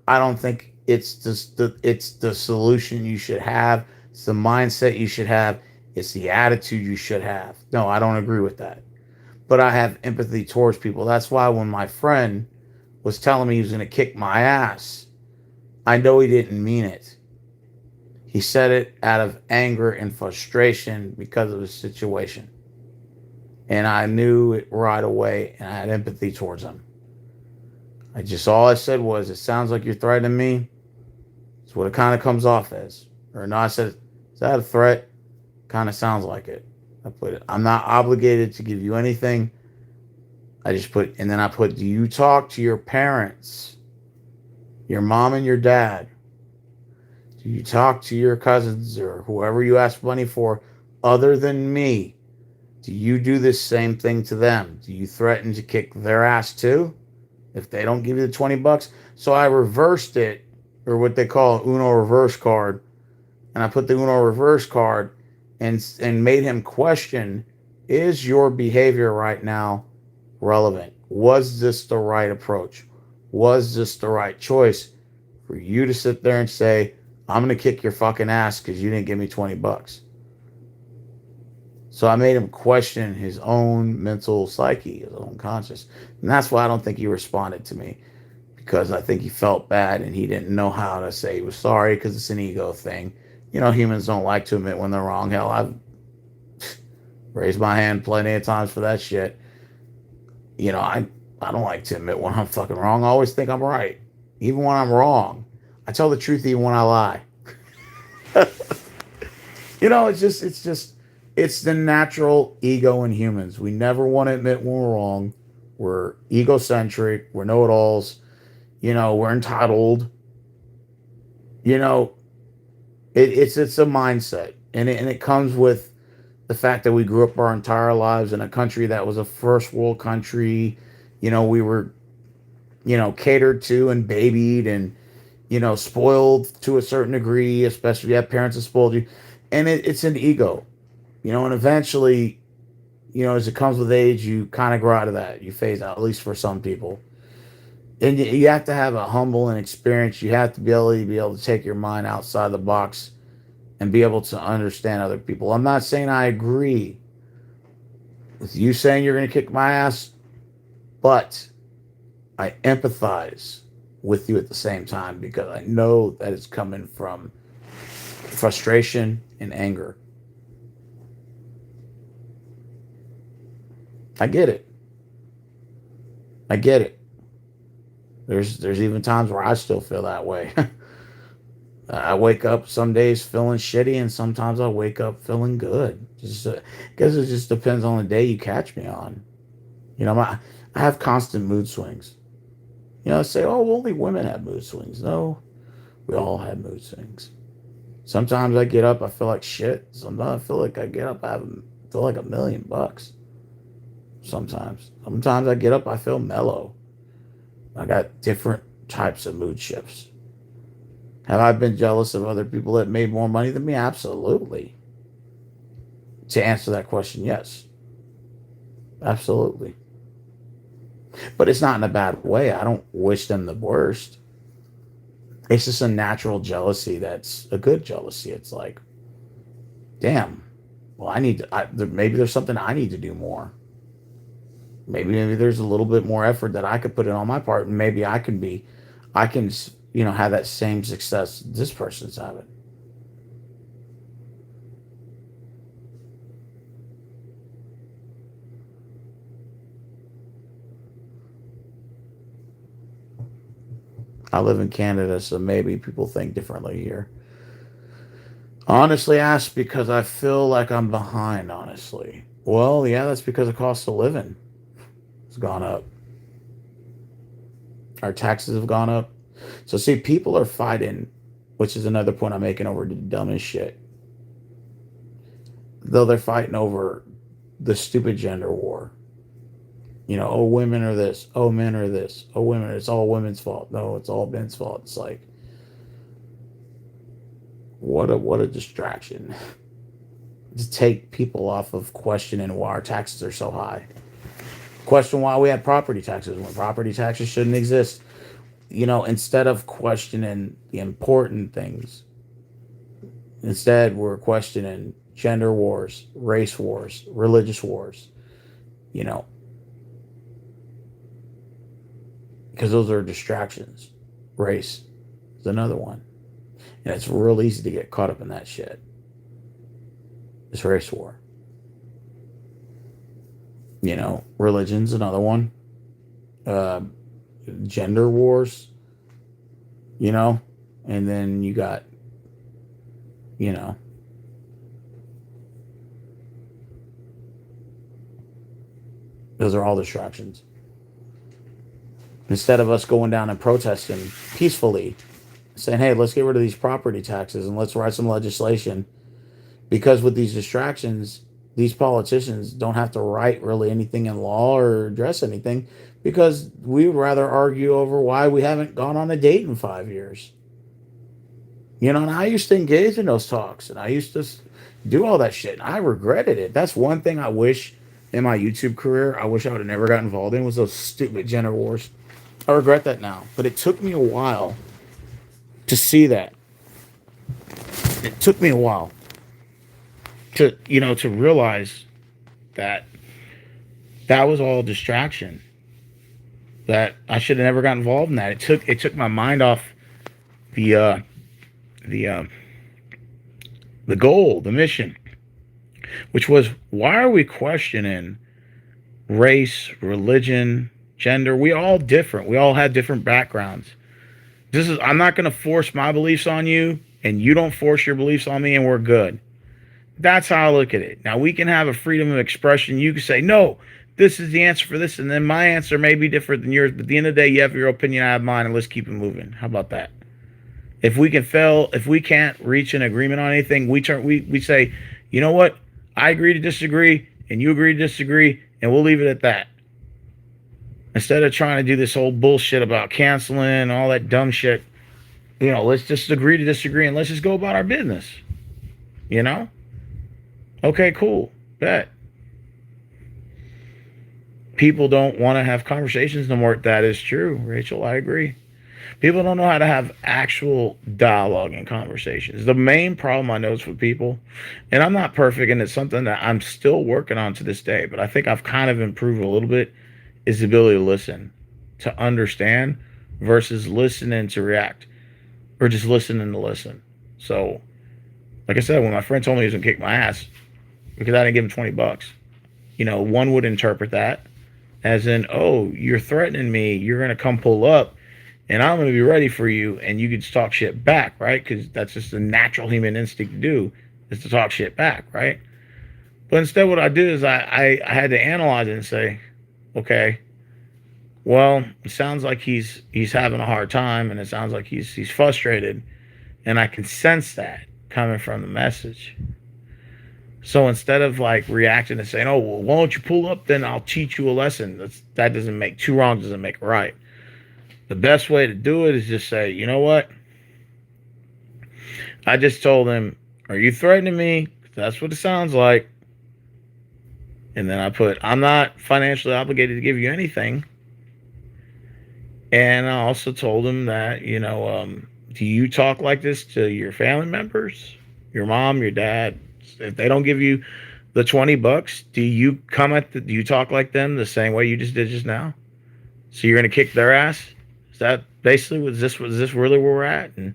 I don't think it's the solution you should have. It's the mindset you should have. It's the attitude you should have. No, I don't agree with that. But I have empathy towards people. That's why when my friend was telling me he was going to kick my ass, I know he didn't mean it. He said it out of anger and frustration because of the situation. And I knew it right away, and I had empathy towards him. All I said was, it sounds like you're threatening me. It's what it kind of comes off as. Or no, I said, is that a threat? Kind of sounds like it. I put it, I'm not obligated to give you anything. And then I put, do you talk to your parents? Your mom and your dad? Do you talk to your cousins or whoever you ask money for other than me? Do you do the same thing to them? Do you threaten to kick their ass too if they don't give you the $20? So I reversed it, or what they call an Uno reverse card, and I put the Uno reverse card and made him question, is your behavior right now relevant? Was this the right approach? Was this the right choice for you to sit there and say, I'm going to kick your fucking ass because you didn't give me $20? So I made him question his own mental psyche, his own conscience. And that's why I don't think he responded to me, because I think he felt bad and he didn't know how to say he was sorry, because it's an ego thing. Humans don't like to admit when they're wrong. Hell, I've raised my hand plenty of times for that shit. I don't like to admit when I'm fucking wrong. I always think I'm right, even when I'm wrong. I tell the truth even when I lie. It's the natural ego in humans. We never want to admit when we're wrong. We're egocentric. We're know-it-alls. We're entitled. It's a mindset, and it comes with the fact that we grew up our entire lives in a country that was a first world country. We were, catered to and babied and, spoiled to a certain degree, especially if you have parents that spoiled you. And it's an ego, and eventually, as it comes with age, you kind of grow out of that. You phase out, at least for some people. And you have to have a humble and experience. You have to be able to take your mind outside the box and be able to understand other people. I'm not saying I agree with you saying you're going to kick my ass, but I empathize with you at the same time because I know that it's coming from frustration and anger. I get it. I get it. There's even times where I still feel that way. I wake up some days feeling shitty, and sometimes I wake up feeling good. Just because it just depends on the day you catch me on. I have constant mood swings. Say, oh, only women have mood swings. No, we all have mood swings. Sometimes I get up, I feel like shit. Sometimes I feel like I get up, feel like $1,000,000. Sometimes I get up, I feel mellow. I got different types of mood shifts. Have I been jealous of other people that made more money than me? Absolutely. To answer that question, yes. Absolutely. But it's not in a bad way. I don't wish them the worst. It's just a natural jealousy that's a good jealousy. It's like, damn, well, maybe there's something I need to do more. Maybe there's a little bit more effort that I could put in on my part, and maybe I can, have that same success this person's having. I live in Canada, so maybe people think differently here. Honestly, asked because I feel like I'm behind, honestly. Well, yeah, that's because the cost of living has gone up. Our taxes have gone up. So, see, people are fighting, which is another point I'm making over the dumbest shit. Though they're fighting over the stupid gender war. Oh, women are this. Oh, men are this. Oh, women, it's all women's fault. No, it's all men's fault. It's like, what a distraction. To take people off of questioning why our taxes are so high. Question why we have property taxes when property taxes shouldn't exist. Instead of questioning the important things, instead we're questioning gender wars, race wars, religious wars, you know, because those are distractions. Race is another one. And it's real easy to get caught up in that shit. It's race war. Religion's another one. Uh, Gender wars, and then you got, you know, those are all distractions. Instead of us going down and protesting peacefully, saying, hey, let's get rid of these property taxes and let's write some legislation. Because with these distractions, these politicians don't have to write really anything in law or address anything because we would rather argue over why we haven't gone on a date in 5 years. And I used to engage in those talks and I used to do all that shit. And I regretted it. That's one thing I wish in my YouTube career, I wish I would have never got involved in was those stupid gender wars. I regret that now. But it took me a while to see that. It took me a while to realize that that was all distraction. That I should have never got involved in that. It took my mind off the the uh, the goal, the mission, which was why are we questioning race, religion, gender? We all different. We all have different backgrounds. I'm not going to force my beliefs on you, and you don't force your beliefs on me, and we're good. That's how I look at it. Now, we can have a freedom of expression. You can say, no, this is the answer for this, and then my answer may be different than yours, but at the end of the day, you have your opinion, I have mine, and let's keep it moving. How about that? If we can't reach an agreement on anything, we say, you know what? I agree to disagree, and you agree to disagree, and we'll leave it at that. Instead of trying to do this whole bullshit about canceling and all that dumb shit, let's just agree to disagree, and let's just go about our business. Okay, cool. Bet. People don't want to have conversations no more. That is true, Rachel. I agree. People don't know how to have actual dialogue and conversations. The main problem I notice with people, and I'm not perfect, and it's something that I'm still working on to this day, but I think I've kind of improved a little bit, is the ability to listen, to understand versus listening to react, or just listening to listen. So, like I said, when my friend told me he was gonna kick my ass because I didn't give him $20, one would interpret that as in, oh, you're threatening me, you're gonna come pull up, and I'm gonna be ready for you, and you can just talk shit back, right? Because that's just a natural human instinct to do, is to talk shit back, right? But instead, what I did is I had to analyze it and say, okay, well, it sounds like he's having a hard time, and it sounds like he's frustrated, and I can sense that coming from the message. So instead of like reacting and saying, "Oh, well, why don't you pull up? Then I'll teach you a lesson." That doesn't make two wrongs doesn't make a right. The best way to do it is just say, "You know what? I just told him, are you threatening me? That's what it sounds like." And then I put, "I'm not financially obligated to give you anything." And I also told him that, do you talk like this to your family members, your mom, your dad? If they don't give you the $20, do you do you talk like them the same way you just did just now? So you're gonna kick their ass? Is that basically was this really where we're at? And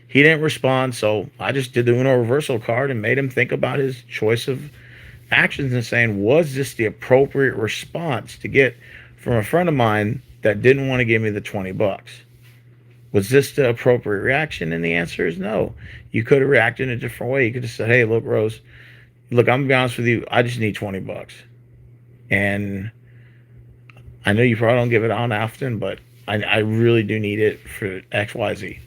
he didn't respond, so I just did the Uno reversal card and made him think about his choice of actions and saying, was this the appropriate response to get from a friend of mine that didn't want to give me the $20? Was this the appropriate reaction? And the answer is no. You could have reacted in a different way. You could have said, "Hey, look, Rose, look, I'm gonna be honest with you. I just need $20, and I know you probably don't give it out often, but I really do need it for XYZ."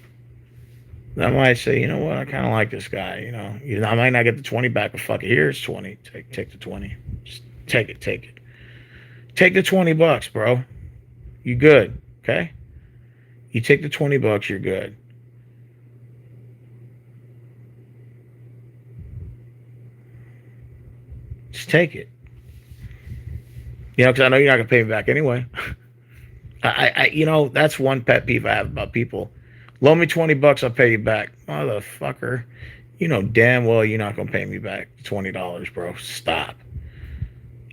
I might say, you know what, I kind of like this guy. I might not get the 20 back, but fuck it, here's 20. Take the 20. Just take it. Take the $20, bro. You good? Okay. You take the $20, you're good. Just take it. Because I know you're not gonna pay me back anyway. That's one pet peeve I have about people. Loan me $20, I'll pay you back, motherfucker. You know damn well you're not gonna pay me back $20, bro. Stop.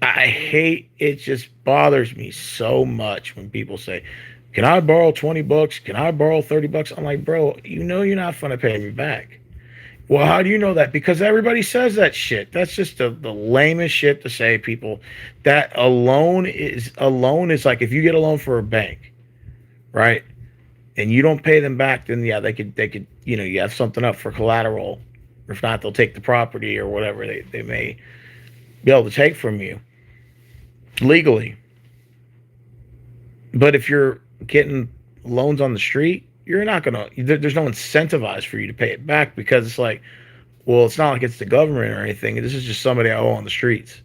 I hate it. Just bothers me so much when people say, "Can I borrow $20? Can I borrow $30?" I'm like, bro, you're not gonna pay me back. Well, how do you know that? Because everybody says that shit. That's just the lamest shit to say, people. That a loan is like, if you get a loan for a bank, right? And you don't pay them back, then yeah, they could, you have something up for collateral. Or if not, they'll take the property or whatever they may be able to take from you legally. But if you're getting loans on the street, you're not gonna. There's no incentivized for you to pay it back, because it's like, well, it's not like it's the government or anything. This is just somebody I owe on the streets,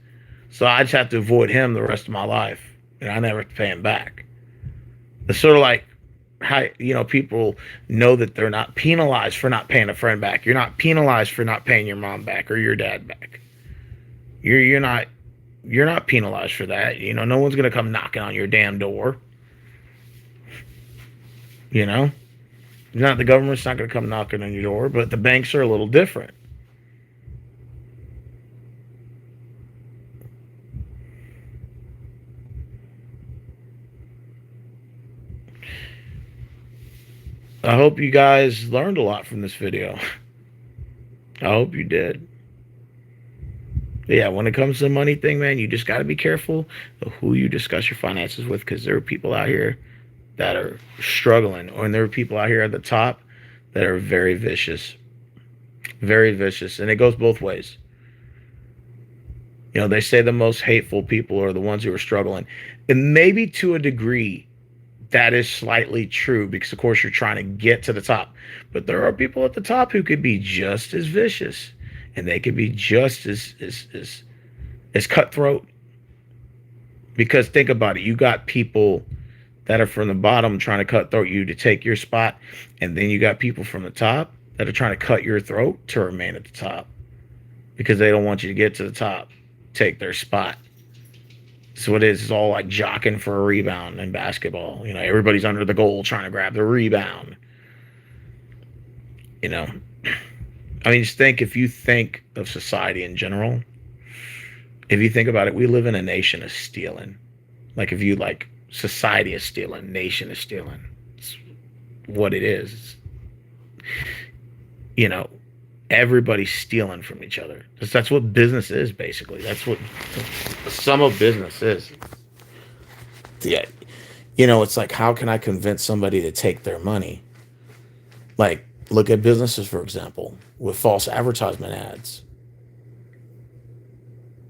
so I just have to avoid him the rest of my life, and I never have to pay him back. It's sort of like how people know that they're not penalized for not paying a friend back. You're not penalized for not paying your mom back or your dad back. You're not penalized for that. No one's gonna come knocking on your damn door. Not the government's not going to come knocking on your door, but the banks are a little different. I hope you guys learned a lot from this video. I hope you did. Yeah, when it comes to the money thing, man, you just got to be careful of who you discuss your finances with, because there are people out here that are struggling, and there are people out here at the top that are very vicious, and it goes both ways. They say the most hateful people are the ones who are struggling, and maybe to a degree that is slightly true, because of course you're trying to get to the top, but there are people at the top who could be just as vicious, and they could be just as cutthroat. Because think about it, you got people that are from the bottom trying to cutthroat you to take your spot, and then you got people from the top that are trying to cut your throat to remain at the top, because they don't want you to get to the top, take their spot. So it is. It's all like jockeying for a rebound in basketball. You know, everybody's under the goal trying to grab the rebound. You know, I mean, just think if you think of society in general, if you think about it, we live in a nation of stealing. Like if you like society is stealing, nation is stealing. It's what it is. You know, everybody's stealing from each other. That's what business is, basically. That's what some of business is. Yeah. You know, it's like, how can I convince somebody to take their money? Like, look at businesses, for example, with false advertisement ads.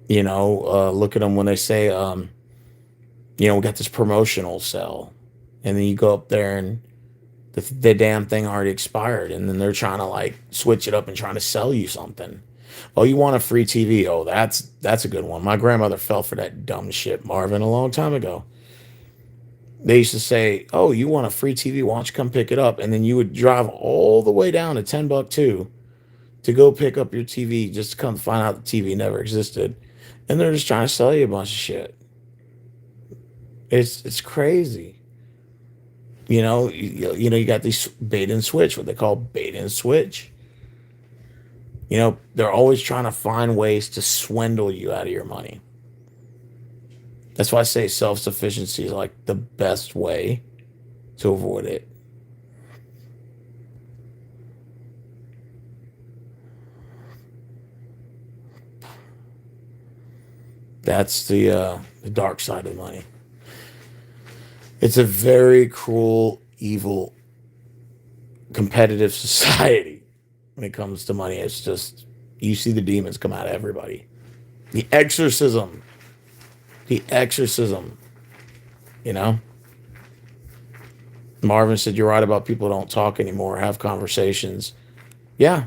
You know, look at them when they say, you know, we got this promotional sell. And then you go up there and the damn thing already expired. And then they're trying to like switch it up and trying to sell you something. Oh, you want a free TV? Oh, that's a good one. My grandmother fell for that dumb shit, Marvin, a long time ago. They used to say, "Oh, you want a free TV? Why don't you come pick it up?" And then you would drive all the way down to $10 to go pick up your TV just to come find out the TV never existed. And they're just trying to sell you a bunch of shit. It's crazy. You know, you got these bait and switch, what they call bait and switch. You know, they're always trying to find ways to swindle you out of your money. That's why I say self sufficiency is like the best way to avoid it. That's the dark side of money. It's a very cruel, evil, competitive society when it comes to money. It's just you see the demons come out of everybody. The exorcism, the exorcism. You know, Marvin said you're right about people don't talk anymore, have conversations. Yeah,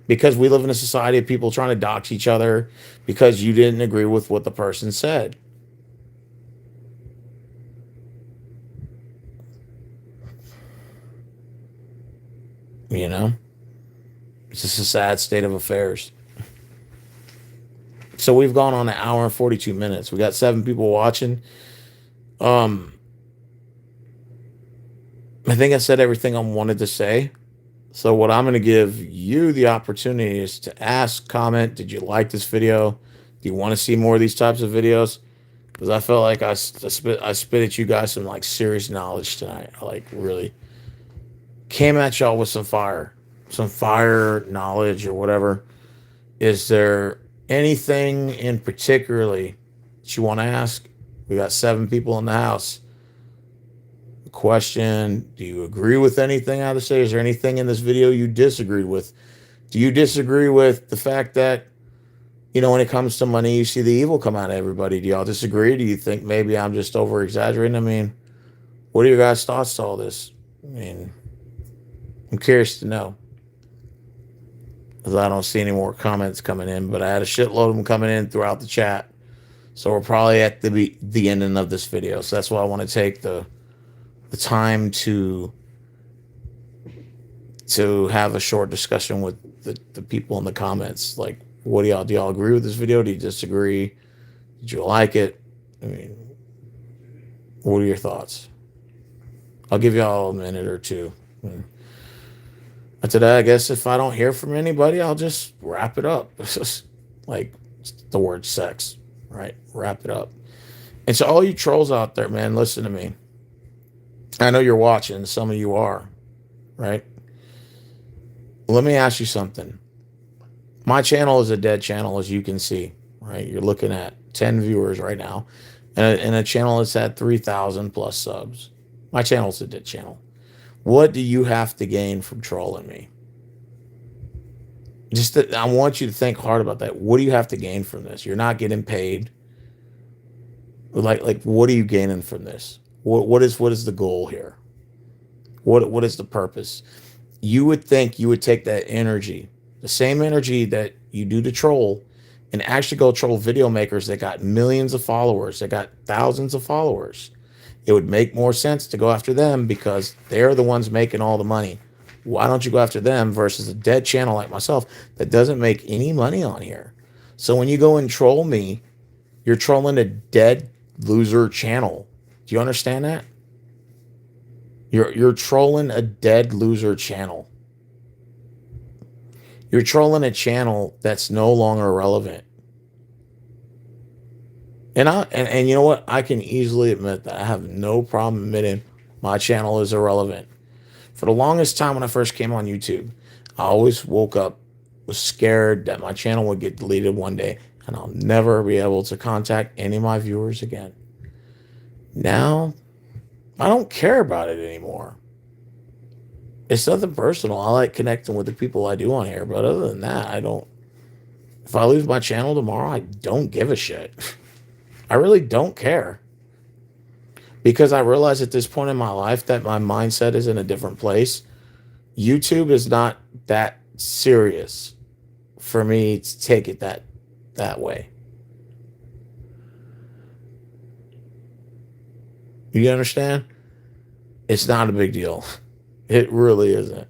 because we live in a society of people trying to dox each other because you didn't agree with what the person said. You know, it's just a sad state of affairs. So we've gone on an hour and 42 minutes. We got 7 people watching. Um, I think I said everything I wanted to say. So what I'm going to give you the opportunity is to ask, comment, did you like this video? Do you want to see more of these types of videos? Because I felt like I spit at you guys some like serious knowledge tonight. I like really came at y'all with some fire knowledge or whatever. Is there anything in particularly that you want to ask? We got 7 people in the house. Question: do you agree with anything I have to say? Is there anything in this video you disagreed with? Do you disagree with the fact that, you know, when it comes to money, you see the evil come out of everybody? Do y'all disagree? Do you think maybe I'm just over exaggerating? I mean, what are your guys' thoughts to all this? I mean, I'm curious to know, because I don't see any more comments coming in, but I had a shitload of them coming in throughout the chat. So we're probably at the ending of this video. So that's why I want to take the time to have a short discussion with the people in the comments. Like, what do y'all agree with this video? Do you disagree? Did you like it? I mean, what are your thoughts? I'll give y'all a minute or two. After that, I guess if I don't hear from anybody, I'll just wrap it up. It's just like the word sex, right? Wrap it up. And so all you trolls out there, man, listen to me. I know you're watching. Some of you are, right? Let me ask you something. My channel is a dead channel, as you can see, right? You're looking at 10 viewers right now, and a channel that's at 3,000 plus subs. My channel's a dead channel. What do you have to gain from trolling me? I want you to think hard about that. What do you have to gain from this? You're not getting paid. Like, what are you gaining from this? What is the goal here? What is the purpose? You would think you would take that energy, the same energy that you do to troll, and actually go troll video makers that got millions of followers, that got thousands of followers. It would make more sense to go after them because they're the ones making all the money. Why don't you go after them versus a dead channel like myself that doesn't make any money on here? So when you go and troll me, you're trolling a dead loser channel. Do you understand that? You're trolling a dead loser channel. You're trolling a channel that's no longer relevant. And you know what? I can easily admit that I have no problem admitting my channel is irrelevant. For the longest time when I first came on YouTube, I always woke up, was scared that my channel would get deleted one day and I'll never be able to contact any of my viewers again. Now, I don't care about it anymore. It's nothing personal. I like connecting with the people I do on here, but other than that, I don't. If I lose my channel tomorrow, I don't give a shit. I really don't care. Because I realize at this point in my life that my mindset is in a different place. YouTube is not that serious for me to take it that way. You understand? It's not a big deal. It really isn't.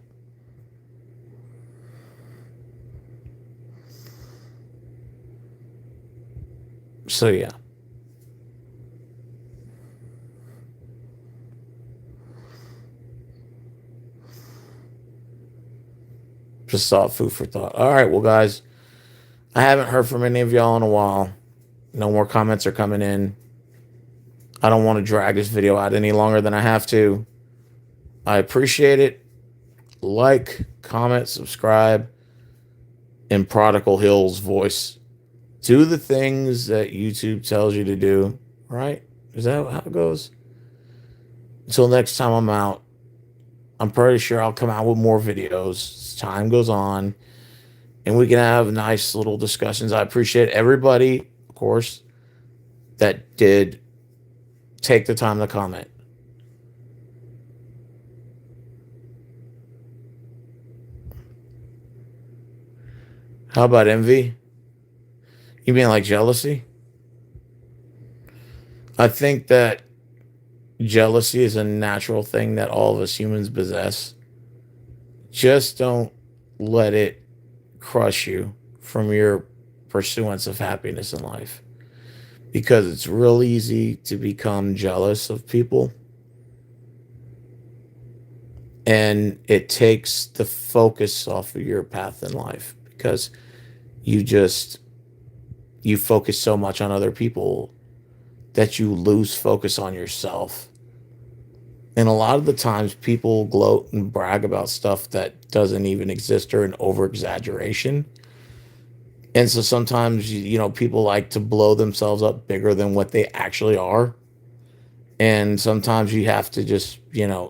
So yeah. Just thought, food for thought. All right, well, guys, I haven't heard from any of y'all in a while. No more comments are coming in. I don't want to drag this video out any longer than I have to. I appreciate it. Like, comment, subscribe. In Prodigal Hill's voice, do the things that YouTube tells you to do, right? Is that how it goes? Until next time I'm out, I'm pretty sure I'll come out with more videos as time goes on, and we can have nice little discussions. I appreciate everybody, of course, that did take the time to comment. How about envy? You mean like jealousy? I think that jealousy is a natural thing that all of us humans possess. Just don't let it crush you from your pursuance of happiness in life. Because it's real easy to become jealous of people. And it takes the focus off of your path in life because you focus so much on other people that you lose focus on yourself. And a lot of the times people gloat and brag about stuff that doesn't even exist or an over exaggeration. And so sometimes, people like to blow themselves up bigger than what they actually are. And sometimes you have to just,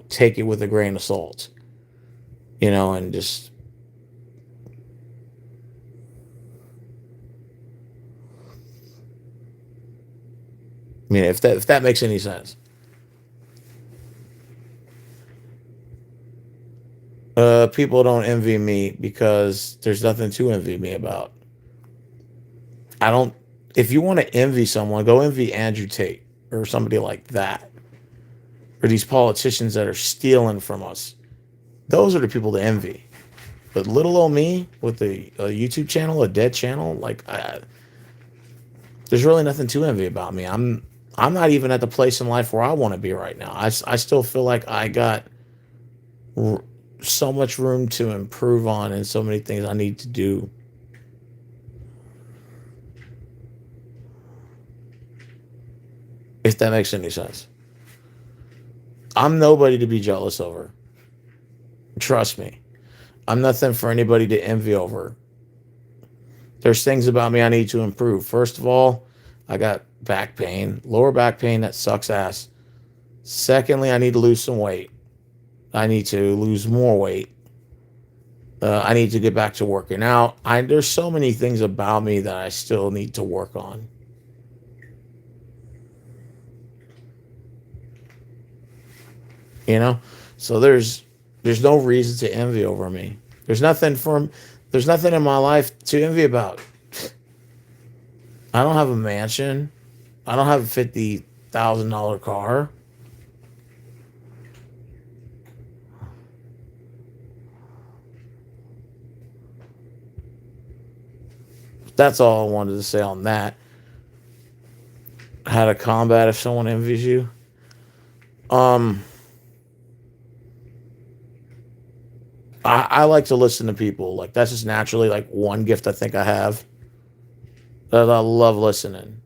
take it with a grain of salt, and just. I mean, if that makes any sense. People don't envy me because there's nothing to envy me about. I don't. If you want to envy someone, go envy Andrew Tate or somebody like that, or these politicians that are stealing from us. Those are the people to envy. But little old me with a YouTube channel, a dead channel, there's really nothing to envy about me. I'm not even at the place in life where I want to be right now. I still feel like I got so much room to improve on and so many things I need to do. If that makes any sense. I'm nobody to be jealous over. Trust me. I'm nothing for anybody to envy over. There's things about me I need to improve. First of all, I got back pain, lower back pain that sucks ass. Secondly, I need to lose some weight. I need to lose more weight. I need to get back to working out. There's so many things about me that I still need to work on. So there's no reason to envy over me. There's nothing in my life to envy about. I don't have a mansion. I don't have a $50,000 car. That's all I wanted to say on that. How to combat if someone envies you. Um, I like to listen to people. Like that's just naturally like one gift I think I have. That I love listening.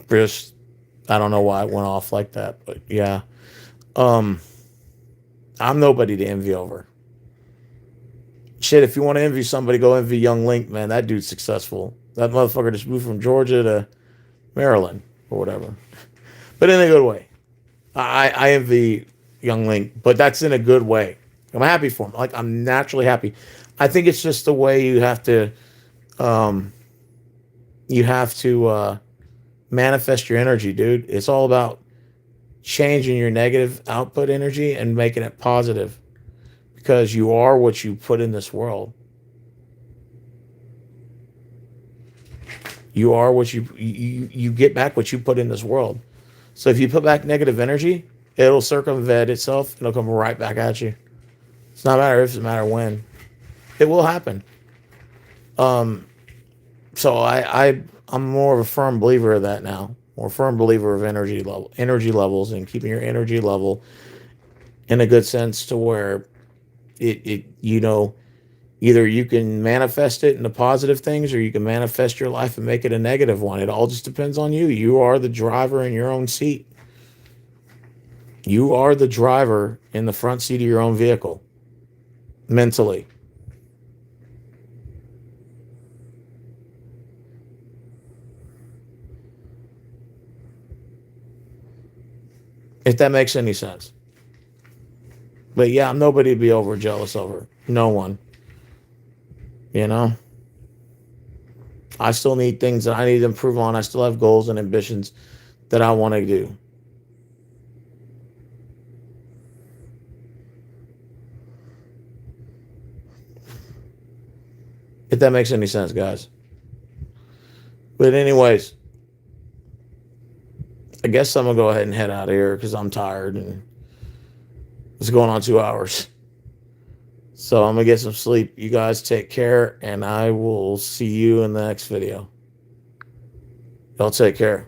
Just I don't know why it went off like that, but yeah. Um, I'm nobody to envy over. Shit, if you want to envy somebody, go envy Young Link, man. That dude's successful. That motherfucker just moved from Georgia to Maryland or whatever. But in a good way. I envy Young Link, but that's in a good way. I'm happy for him. Like I'm naturally happy. I think it's just the way um you have to manifest your energy, dude. It's all about changing your negative output energy and making it positive because you are what you put in this world. You are what you get back what you put in this world. So if you put back negative energy, it'll circumvent itself and it'll come right back at you. It's not a matter if, it's a matter when. It will happen. Um, so I'm more of a firm believer of that now. More firm believer of energy levels, and keeping your energy level in a good sense to where it either you can manifest it into positive things or you can manifest your life and make it a negative one. It all just depends on you. You are the driver in your own seat. You are the driver in the front seat of your own vehicle mentally. If that makes any sense. But yeah, I'm nobody to be over jealous over. No one. You know? I still need things that I need to improve on. I still have goals and ambitions that I want to do. If that makes any sense, guys. But anyways, I guess I'm gonna go ahead and head out of here because I'm tired and it's going on 2 hours. So I'm gonna get some sleep. You guys take care, and I will see you in the next video. Y'all take care.